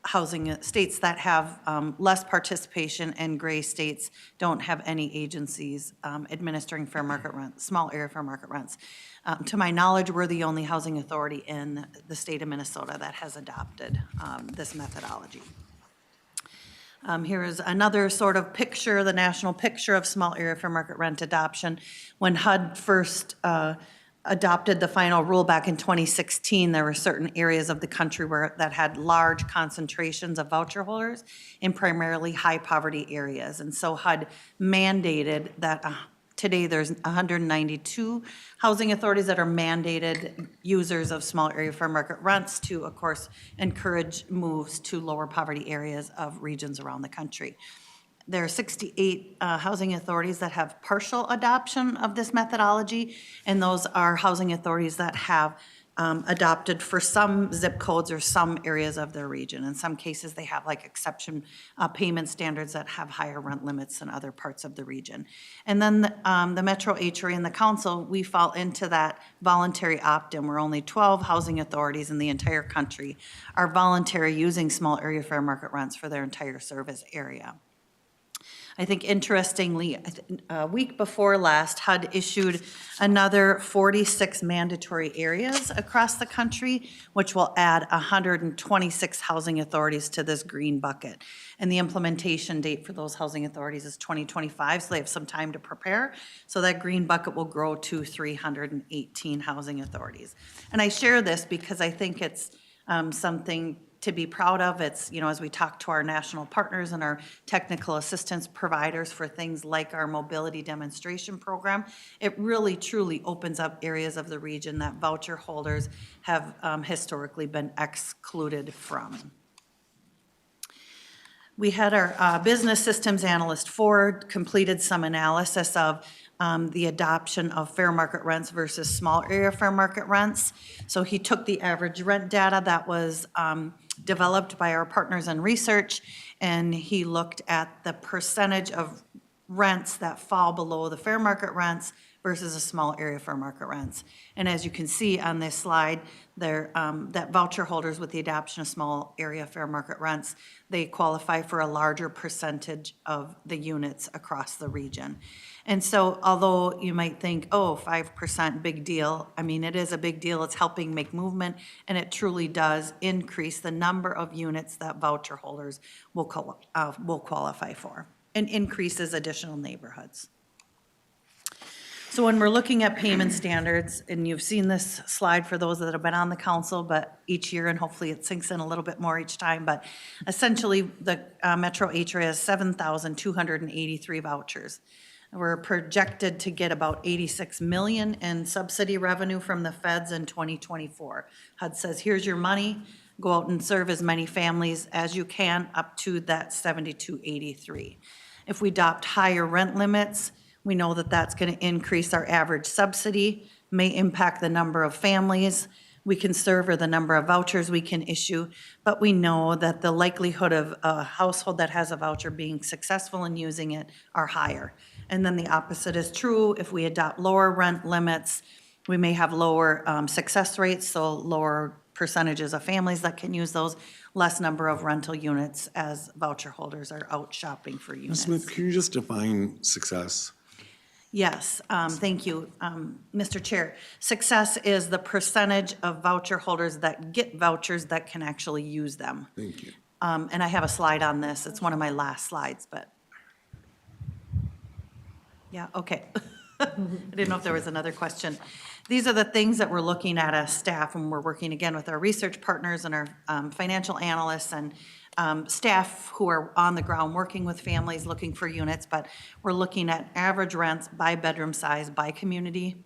housing states that have less participation, and gray states don't have any agencies administering fair market rent, small area fair market rents. To my knowledge, we're the only housing authority in the state of Minnesota that has adopted this methodology. Here is another sort of picture, the national picture of small area fair market rent adoption. When HUD first adopted the final rule back in 2016, there were certain areas of the country that had large concentrations of voucher holders in primarily high poverty areas. And so HUD mandated that today there's 192 housing authorities that are mandated users of small area fair market rents to, of course, encourage moves to lower poverty areas of regions around the country. There are 68 housing authorities that have partial adoption of this methodology, and those are housing authorities that have adopted for some zip codes or some areas of their region. In some cases, they have like exception payment standards that have higher rent limits than other parts of the region. And then the Metro HRA and the council, we fall into that voluntary opt-in, where only 12 housing authorities in the entire country are voluntary using small area fair market rents for their entire service area. I think interestingly, a week before last, HUD issued another 46 mandatory areas across the country, which will add 126 housing authorities to this green bucket. And the implementation date for those housing authorities is 2025, so they have some time to prepare. So that green bucket will grow to 318 housing authorities. And I share this because I think it's something to be proud of. It's, as we talk to our national partners and our technical assistance providers for things like our mobility demonstration program, it really truly opens up areas of the region that voucher holders have historically been excluded from. We had our business systems analyst Ford completed some analysis of the adoption of fair market rents versus small area fair market rents. So he took the average rent data that was developed by our partners in research, and he looked at the percentage of rents that fall below the fair market rents versus a small area fair market rents. And as you can see on this slide, that voucher holders with the adoption of small area fair market rents, they qualify for a larger percentage of the units across the region. And so although you might think, oh, 5%, big deal, I mean, it is a big deal. It's helping make movement, and it truly does increase the number of units that voucher holders will qualify for, and increases additional neighborhoods. So when we're looking at payment standards, and you've seen this slide for those that have been on the council, but each year, and hopefully it sinks in a little bit more each time, but essentially the Metro HRA has 7,283 vouchers. We're projected to get about 86 million in subsidy revenue from the feds in 2024. HUD says, here's your money, go out and serve as many families as you can up to that 7,283. If we adopt higher rent limits, we know that that's going to increase our average subsidy, may impact the number of families we can serve or the number of vouchers we can issue, but we know that the likelihood of a household that has a voucher being successful in using it are higher. And then the opposite is true. If we adopt lower rent limits, we may have lower success rates, so lower percentages of families that can use those, less number of rental units as voucher holders are out shopping for units. Ms. Smith, can you just define success? Yes, thank you, Mr. Chair. Success is the percentage of voucher holders that get vouchers that can actually use them. Thank you. And I have a slide on this. It's one of my last slides, but. Yeah, okay. I didn't know if there was another question. These are the things that we're looking at as staff when we're working again with our research partners and our financial analysts and staff who are on the ground working with families looking for units, but we're looking at average rents by bedroom size, by community.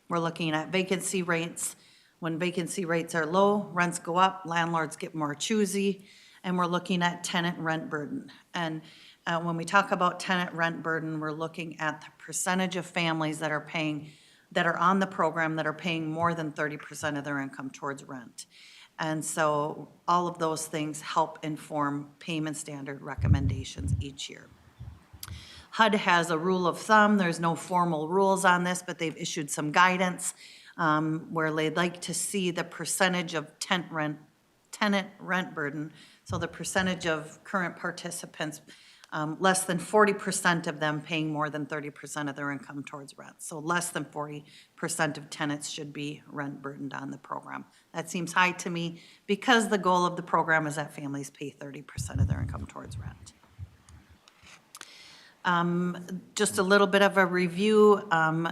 We're looking at vacancy rates. When vacancy rates are low, rents go up, landlords get more choosy, and we're looking at tenant rent burden. And When we talk about tenant rent burden, we're looking at the percentage of families that are on the program that are paying more than 30% of their income towards rent. And so all of those things help inform payment standard recommendations each year. HUD has a rule of thumb. There's no formal rules on this, but they've issued some guidance where they'd like to see the percentage of tenant rent burden, so the percentage of current participants, less than 40% of them paying more than 30% of their income towards rent. So less than 40% of tenants should be rent burdened on the program. That seems high to me because the goal of the program is that families pay 30% of their income towards rent. Just a little bit of a review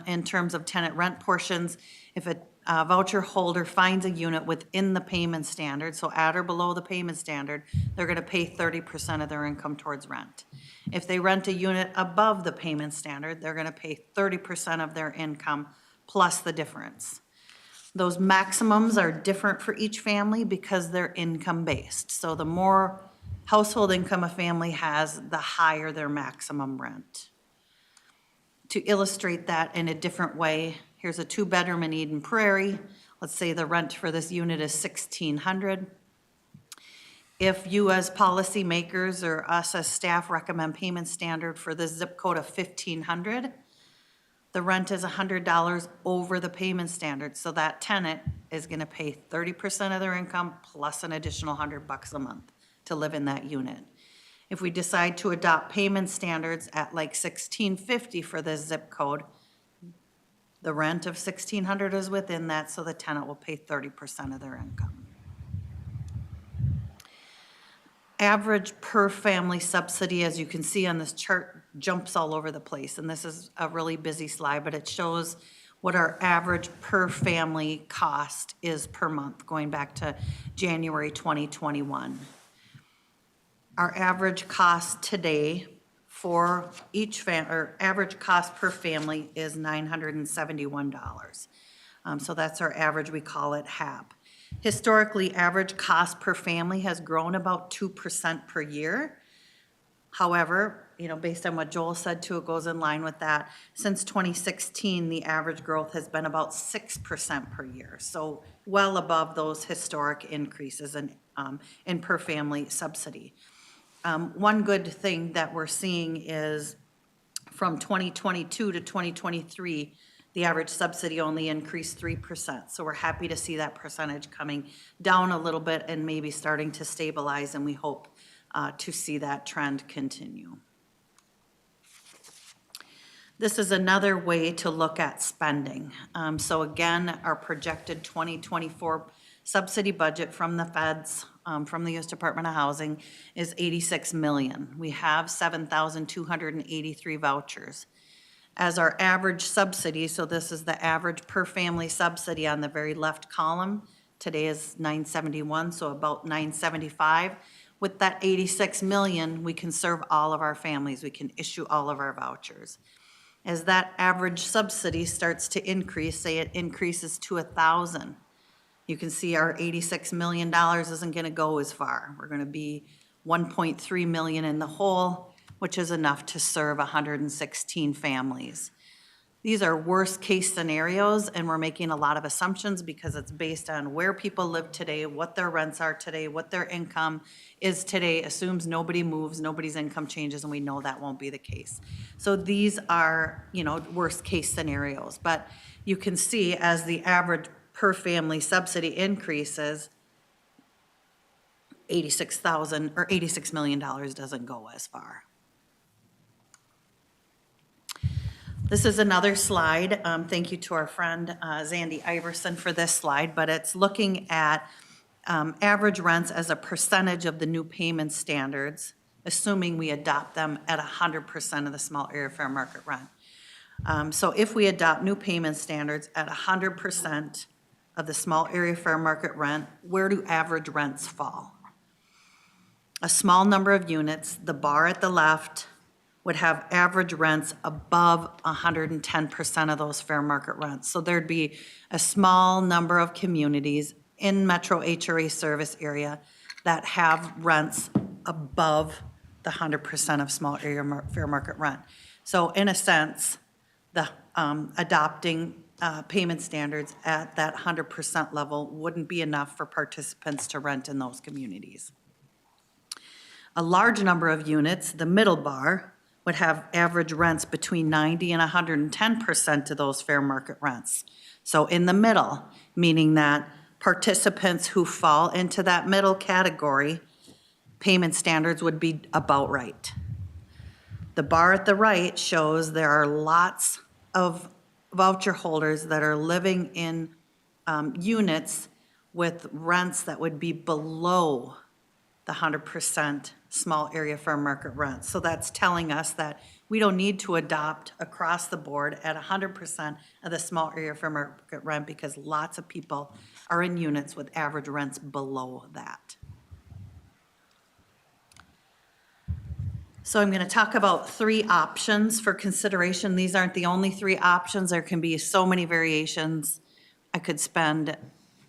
in terms of tenant rent portions. If a voucher holder finds a unit within the payment standard, so at or below the payment standard, they're going to pay 30% of their income towards rent. If they rent a unit above the payment standard, they're going to pay 30% of their income plus the difference. Those maximums are different for each family because they're income-based. So the more household income a family has, the higher their maximum rent. To illustrate that in a different way, here's a 2-bedroom in Eden Prairie. Let's say the rent for this unit is $1,600. If you as policymakers or us as staff recommend payment standard for this zip code of $1,500, the rent is $100 over the payment standard. So that tenant is gonna pay 30% of their income plus an additional $100 a month to live in that unit. If we decide to adopt payment standards at like $1,650 for this zip code, the rent of $1,600 is within that, so the tenant will pay 30% of their income. Average per family subsidy, as you can see on this chart, jumps all over the place. And this is a really busy slide, but it shows what our average per family cost is per month, going back to January 2021. Our average cost today for each average cost per family is $971. So that's our average, we call it HAP. Historically, average cost per family has grown about 2% per year. However, based on what Joel said too, it goes in line with that. Since 2016, the average growth has been about 6% per year. So well above those historic increases in per family subsidy. One good thing that we're seeing is from 2022 to 2023, the average subsidy only increased 3%. So we're happy to see that percentage coming down a little bit and maybe starting to stabilize, and we hope to see that trend continue. This is another way to look at spending. So again, our projected 2024 subsidy budget from the feds, from the U.S. Department of Housing, is $86 million. We have 7,283 vouchers. As our average subsidy, so this is the average per family subsidy on the very left column, today is $971, so about $975. With that $86 million, we can serve all of our families. We can issue all of our vouchers. As that average subsidy starts to increase, say it increases to $1,000, you can see our $86 million isn't going to go as far. We're going to be $1.3 million in the hole, which is enough to serve 116 families. These are worst case scenarios, and we're making a lot of assumptions because it's based on where people live today, what their rents are today, what their income is today, assumes nobody moves, nobody's income changes, and we know that won't be the case. So these are, worst case scenarios. But you can see as the average per family subsidy increases, $86 million doesn't go as far. This is another slide. Thank you to our friend Zandy Iverson for this slide, but it's looking at average rents as a percentage of the new payment standards, assuming we adopt them at 100% of the small area fair market rent. So if we adopt new payment standards at 100% of the small area fair market rent, where do average rents fall? A small number of units, the bar at the left, would have average rents above 110% of those fair market rents. So there'd be a small number of communities in Metro HRA service area that have rents above the 100% of small area fair market rent. So in a sense, the adopting payment standards at that 100% level wouldn't be enough for participants to rent in those communities. A large number of units, the middle bar, would have average rents between 90 and 110% of those fair market rents. So in the middle, meaning that participants who fall into that middle category, payment standards would be about right. The bar at the right shows there are lots of voucher holders that are living in units with rents that would be below the 100% small area fair market rent. So that's telling us that we don't need to adopt across the board at 100% of the small area fair market rent because lots of people are in units with average rents below that. So I'm going to talk about 3 options for consideration. These aren't the only 3 options. There can be so many variations. I could spend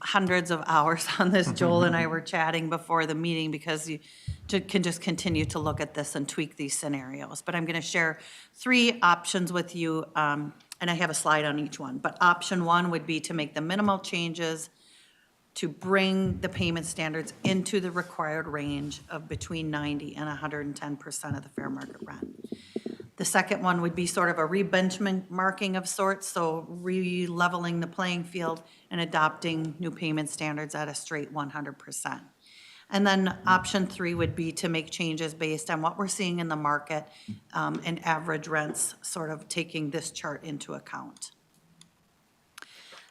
hundreds of hours on this. Joel and I were chatting before the meeting because you can just continue to look at this and tweak these scenarios. But I'm going to share 3 options with you, and I have a slide on each one. But option 1 would be to make the minimal changes to bring the payment standards into the required range of between 90 and 110% of the fair market rent. The second one would be sort of a re-benchmarking of sorts, so re-leveling the playing field and adopting new payment standards at a straight 100%. And then option 3 would be to make changes based on what we're seeing in the market and average rents, sort of taking this chart into account.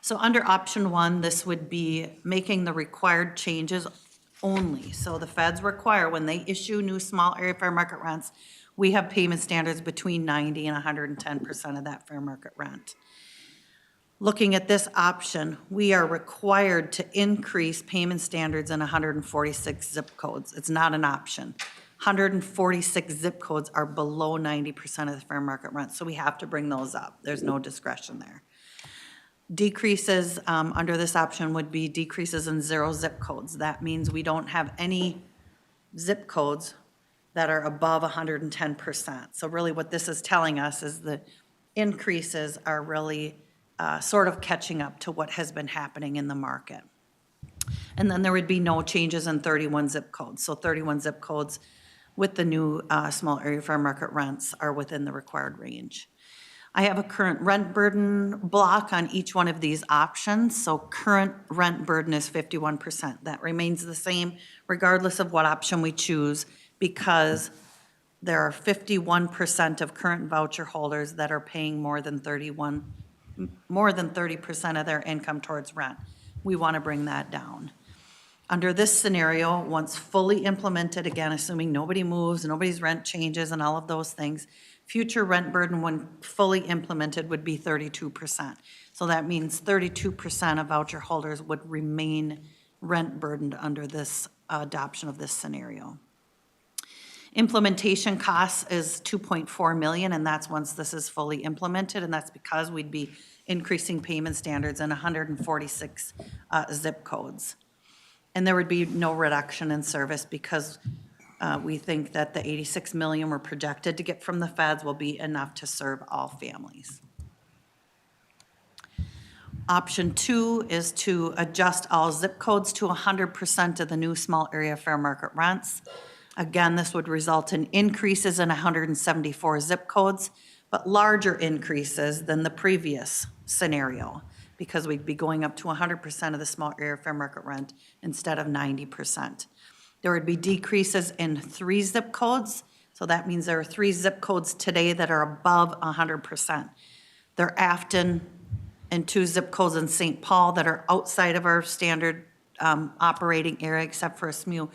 So under option 1, this would be making the required changes only. So the feds require when they issue new small area fair market rents, we have payment standards between 90 and 110% of that fair market rent. Looking at this option, we are required to increase payment standards in 146 zip codes. It's not an option. 146 zip codes are below 90% of the fair market rent, so we have to bring those up. There's no discretion there. Decreases under this option would be decreases in 0 zip codes. That means we don't have any zip codes that are above 110%. So really what this is telling us is the increases are really sort of catching up to what has been happening in the market. And then there would be no changes in 31 zip codes. So 31 zip codes with the new small area fair market rents are within the required range. I have a current rent burden block on each one of these options. So current rent burden is 51%. That remains the same regardless of what option we choose because there are 51% of current voucher holders that are paying more than 30% of their income towards rent. We want to bring that down. Under this scenario, once fully implemented, again, assuming nobody moves, nobody's rent changes and all of those things, future rent burden when fully implemented would be 32%. So that means 32% of voucher holders would remain rent burdened under this adoption of this scenario. Implementation costs is $2.4 million, and that's once this is fully implemented, and that's because we'd be increasing payment standards in 146 zip codes. And there would be no reduction in service because we think that the $86 million we're projected to get from the feds will be enough to serve all families. Option 2 is to adjust all zip codes to 100% of the new small area fair market rents. Again, this would result in increases in 174 zip codes, but larger increases than the previous scenario because we'd be going up to 100% of the small area fair market rent instead of 90%. There would be decreases in 3 zip codes. So that means there are 3 zip codes today that are above 100%. They're Afton and 2 zip codes in St. Paul that are outside of our standard operating area except for a few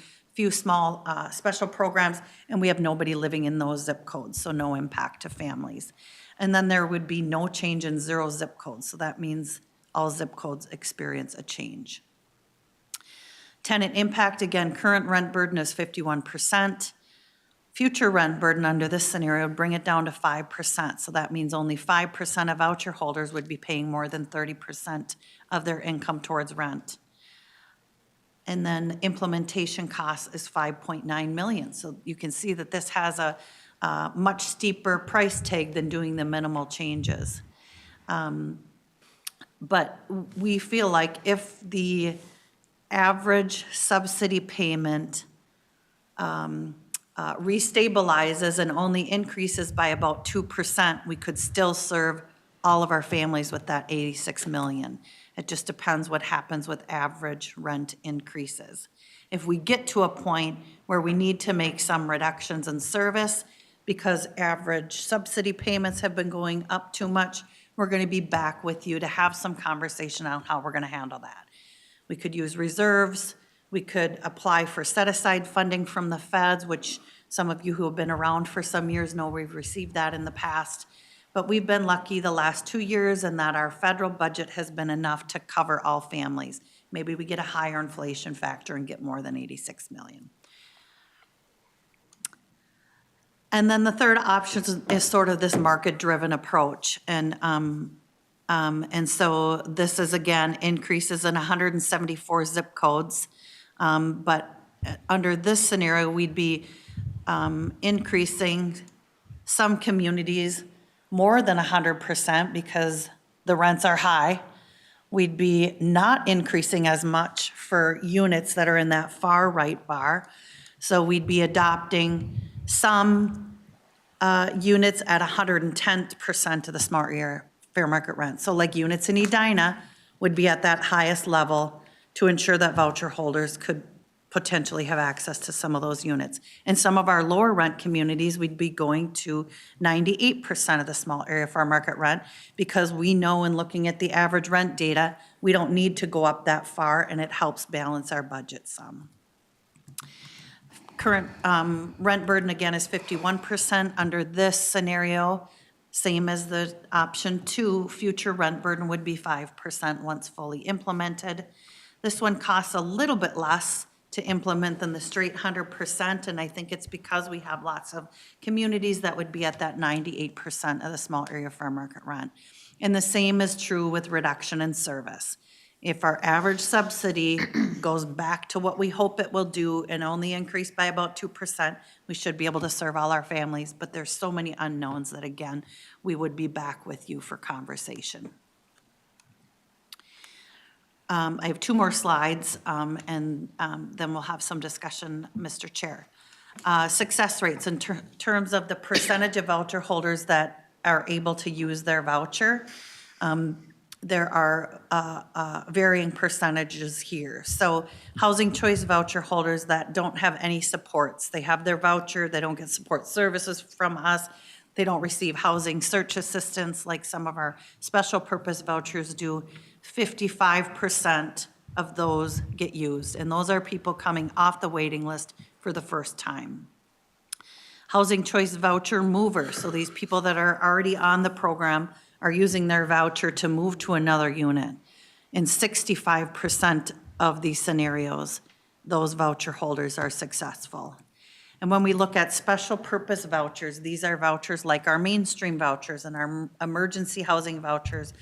small special programs, and we have nobody living in those zip codes, so no impact to families. And then there would be no change in 0 zip codes. So that means all zip codes experience a change. Tenant impact, again, current rent burden is 51%. Future rent burden under this scenario would bring it down to 5%. So that means only 5% of voucher holders would be paying more than 30% of their income towards rent. And then implementation cost is 5.9 million. So you can see that this has a much steeper price tag than doing the minimal changes. But we feel like if the average subsidy payment restabilizes and only increases by about 2%, we could still serve all of our families with that 86 million. It just depends what happens with average rent increases. If we get to a point where we need to make some reductions in service because average subsidy payments have been going up too much, we're going to be back with you to have some conversation on how we're going to handle that. We could use reserves. We could apply for set-aside funding from the feds, which some of you who have been around for some years know we've received that in the past. But we've been lucky the last 2 years in that our federal budget has been enough to cover all families. Maybe we get a higher inflation factor and get more than 86 million. And then the third option is sort of this market-driven approach. And so this is, again, increases in 174 zip codes. But under this scenario, we'd be increasing some communities more than 100% because the rents are high. We'd be not increasing as much for units that are in that far right bar. So we'd be adopting some units at 110% of the smart area fair market rent. So like units in Edina would be at that highest level to ensure that voucher holders could potentially have access to some of those units. In some of our lower rent communities, we'd be going to 98% of the small area fair market rent because we know in looking at the average rent data, we don't need to go up that far and it helps balance our budget some. Current rent burden again is 51% under this scenario, same as the option 2, future rent burden would be 5% once fully implemented. This one costs a little bit less to implement than the straight 100%, and I think it's because we have lots of communities that would be at that 98% of the small area fair market rent. And the same is true with reduction in service. If our average subsidy goes back to what we hope it will do and only increase by about 2%, we should be able to serve all our families, but there's so many unknowns that, again, we would be back with you for conversation. I have 2 more slides, and then we'll have some discussion, Mr. Chair. Success rates in terms of the percentage of voucher holders that are able to use their voucher. There are varying percentages here. So housing choice voucher holders that don't have any supports, they have their voucher, they don't get support services from us, they don't receive housing search assistance like some of our special purpose vouchers do, 55% of those get used. And those are people coming off the waiting list for the first time. Housing choice voucher movers, so these people that are already on the program are using their voucher to move to another unit. In 65% of these scenarios, those voucher holders are successful. And when we look at special purpose vouchers, these are vouchers like our mainstream vouchers and our emergency housing vouchers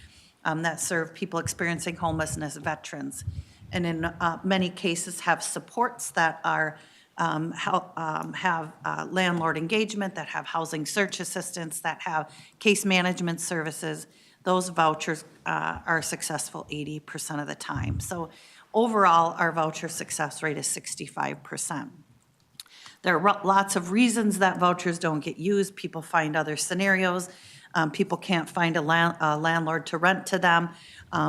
that serve people experiencing homelessness, veterans, and in many cases have supports that are have landlord engagement, that have housing search assistance, that have case management services. Those vouchers are successful 80% of the time. So overall, our voucher success rate is 65%. There are lots of reasons that vouchers don't get used. People find other scenarios. People can't find a landlord to rent to them.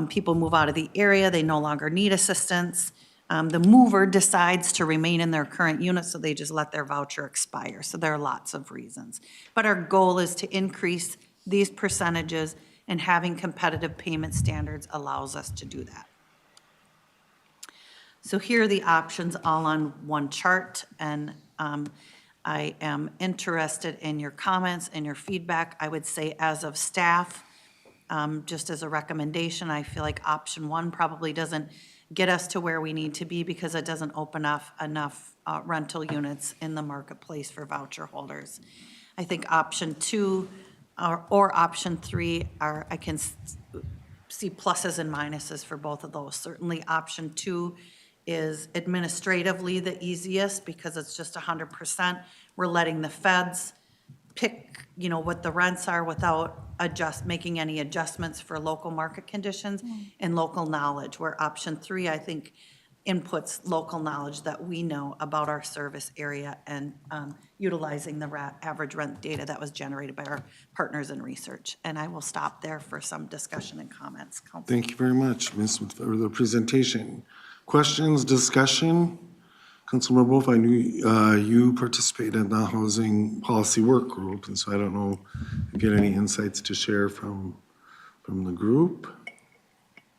People move out of the area. They no longer need assistance. The mover decides to remain in their current unit, so they just let their voucher expire. So there are lots of reasons. But our goal is to increase these percentages, and having competitive payment standards allows us to do that. So here are the options all on one chart, and I am interested in your comments and your feedback. I would say as of staff, just as a recommendation, I feel like option 1 probably doesn't get us to where we need to be because it doesn't open up enough rental units in the marketplace for voucher holders. I think option 2 or option 3 are, I can see pluses and minuses for both of those. Certainly option 2 is administratively the easiest because it's just 100%. We're letting the feds pick, what the rents are without making any adjustments for local market conditions and local knowledge, where option 3, I think, inputs local knowledge that we know about our service area and utilizing the average rent data that was generated by our partners in research. And I will stop there for some discussion and comments. Council. Thank you very much, Ms. Smith, for the presentation. Questions, discussion? Councilmember Wolf, I knew you participated in the housing policy work group, and so I don't know if you had any insights to share from the group.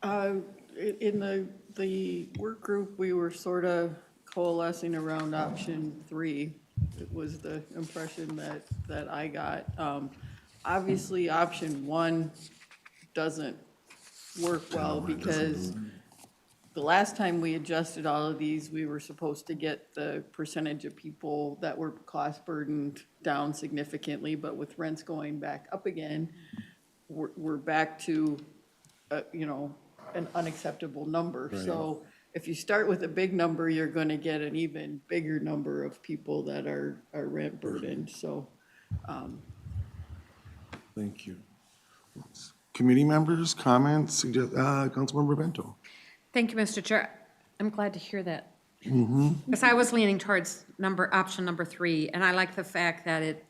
In the work group, we were sort of coalescing around option 3. It was the impression that I got. Obviously, option 1 doesn't work well because the last time we adjusted all of these, we were supposed to get the percentage of people that were cost burdened down significantly, but with rents going back up again, we're back to, an unacceptable number. Right. So if you start with a big number, you're going to get an even bigger number of people that are rent burdened. So, Thank you. Committee members, comments, Councilmember Bento. Thank you, Mr. Chair. I'm glad to hear that. Because I was leaning towards option number 3, and I like the fact that it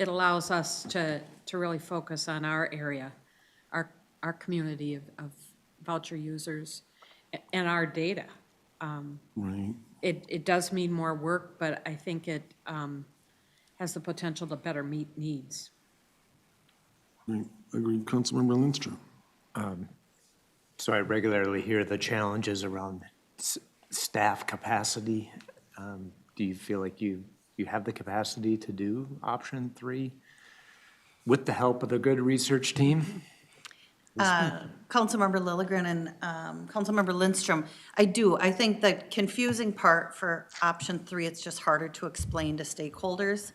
allows us to really focus on our area, our community of voucher users, and our data. Right. It does mean more work, but I think it has the potential to better meet needs. Right. Agreed. Councilmember Lindstrom. So I regularly hear the challenges around staff capacity. Do you feel like you have the capacity to do option 3 with the help of a good research team? Councilmember Lilligren and Councilmember Lindstrom, I do. I think the confusing part for option 3, it's just harder to explain to stakeholders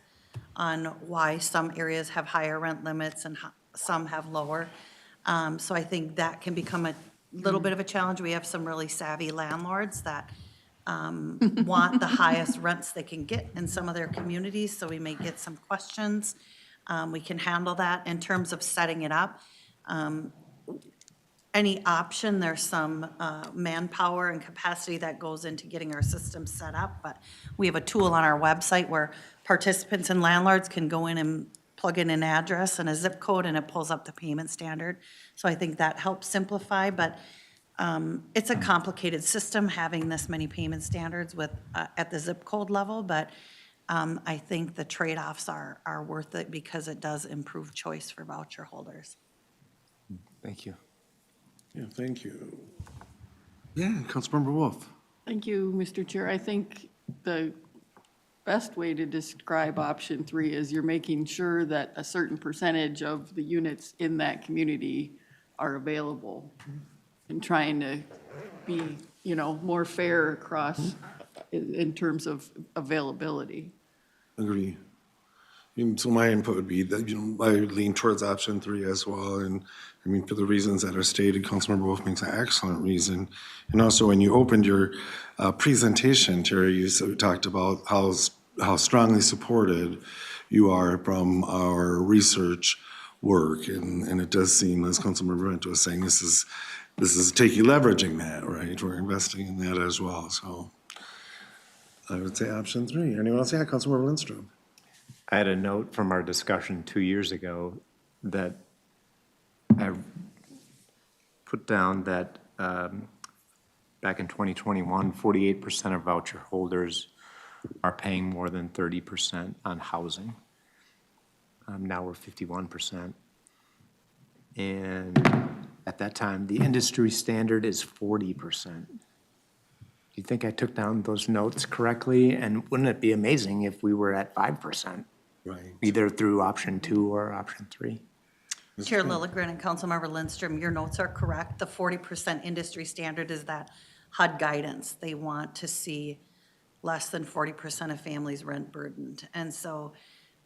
on why some areas have higher rent limits and some have lower. So I think that can become a little bit of a challenge. We have some really savvy landlords that want the highest rents they can get in some of their communities, so we may get some questions. We can handle that. In terms of setting it up, any option, there's some manpower and capacity that goes into getting our system set up, but we have a tool on our website where participants and landlords can go in and plug in an address and a zip code, and it pulls up the payment standard. So I think that helps simplify, but it's a complicated system having this many payment standards with at the zip code level, but I think the trade-offs are worth it because it does improve choice for voucher holders. Thank you. Yeah, thank you. Yeah, Councilmember Wolf. thank you, Mr. Chair. I think the best way to describe option 3 is you're making sure that a certain percentage of the units in that community are available and trying to be, more fair across in terms of availability. Agree. And so my input would be that, I lean towards option 3 as well. And for the reasons that are stated, Councilmember Wolf makes an excellent reason. And also when you opened your presentation, Terri, you talked about how strongly supported you are from our research work. And it does seem, as Councilmember Bento was saying, this is leveraging that, right? We're investing in that as well. So I would say option 3. Anyone else? Yeah, Councilmember Lindstrom. I had a note from our discussion 2 years ago that I put down that back in 2021, 48% of voucher holders are paying more than 30% on housing. Now we're 51%. And at that time, the industry standard is 40%. Do you think I took down those notes correctly? And wouldn't it be amazing if we were at 5%? Right. Either through option 2 or option 3? Chair Lilligren and Councilmember Lindstrom, your notes are correct. The 40% industry standard is that HUD guidance. They want to see less than 40% of families rent burdened. And so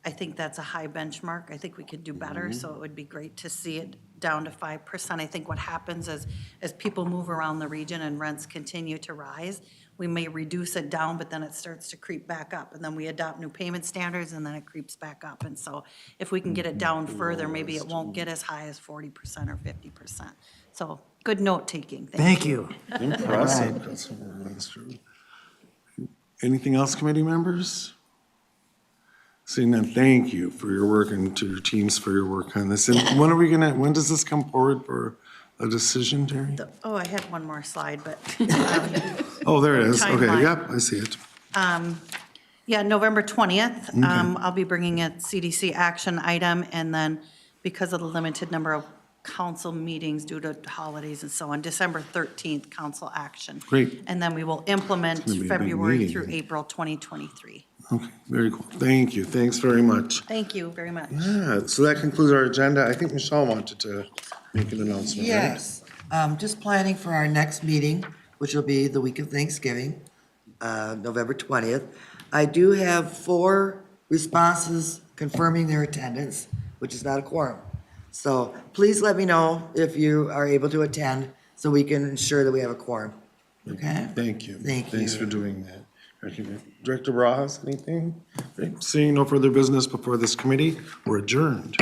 I think that's a high benchmark. I think we could do better, so it would be great to see it down to 5%. I think what happens is as people move around the region and rents continue to rise, we may reduce it down, but then it starts to creep back up. And then we adopt new payment standards, and then it creeps back up. And so if we can get it down further, maybe it won't get as high as 40% or 50%. So good note-taking. Thank you. Impressive, Councilmember Leinster. Anything else, committee members? Seeing none, thank you for your work and to your teams for your work on this. And when does this come forward for a decision, Terry? Oh, I had one more slide, but. Oh, there it is. Okay, Timeline. yep, I see it. Yeah, November 20th, I'll be bringing a CDC action item, and then because of the limited number of council meetings due to holidays and so on, December 13th, council action. Great. And then we will implement It's gonna be a big February meeting. through April 2023. Okay, very cool. Thank you. Thanks very much. Thank you very much. Yeah, so that concludes our agenda. I think Michelle wanted to make an announcement, right? Yes, just planning for our next meeting, which will be the week of Thanksgiving, November 20th. I do have 4 responses confirming their attendance, which is not a quorum. So please let me know if you are able to attend so we can ensure that we have a quorum. Okay? Thank you. Thank Thanks you. for doing that. Director Barajas, anything? Great. Seeing no further business before this committee, we're adjourned.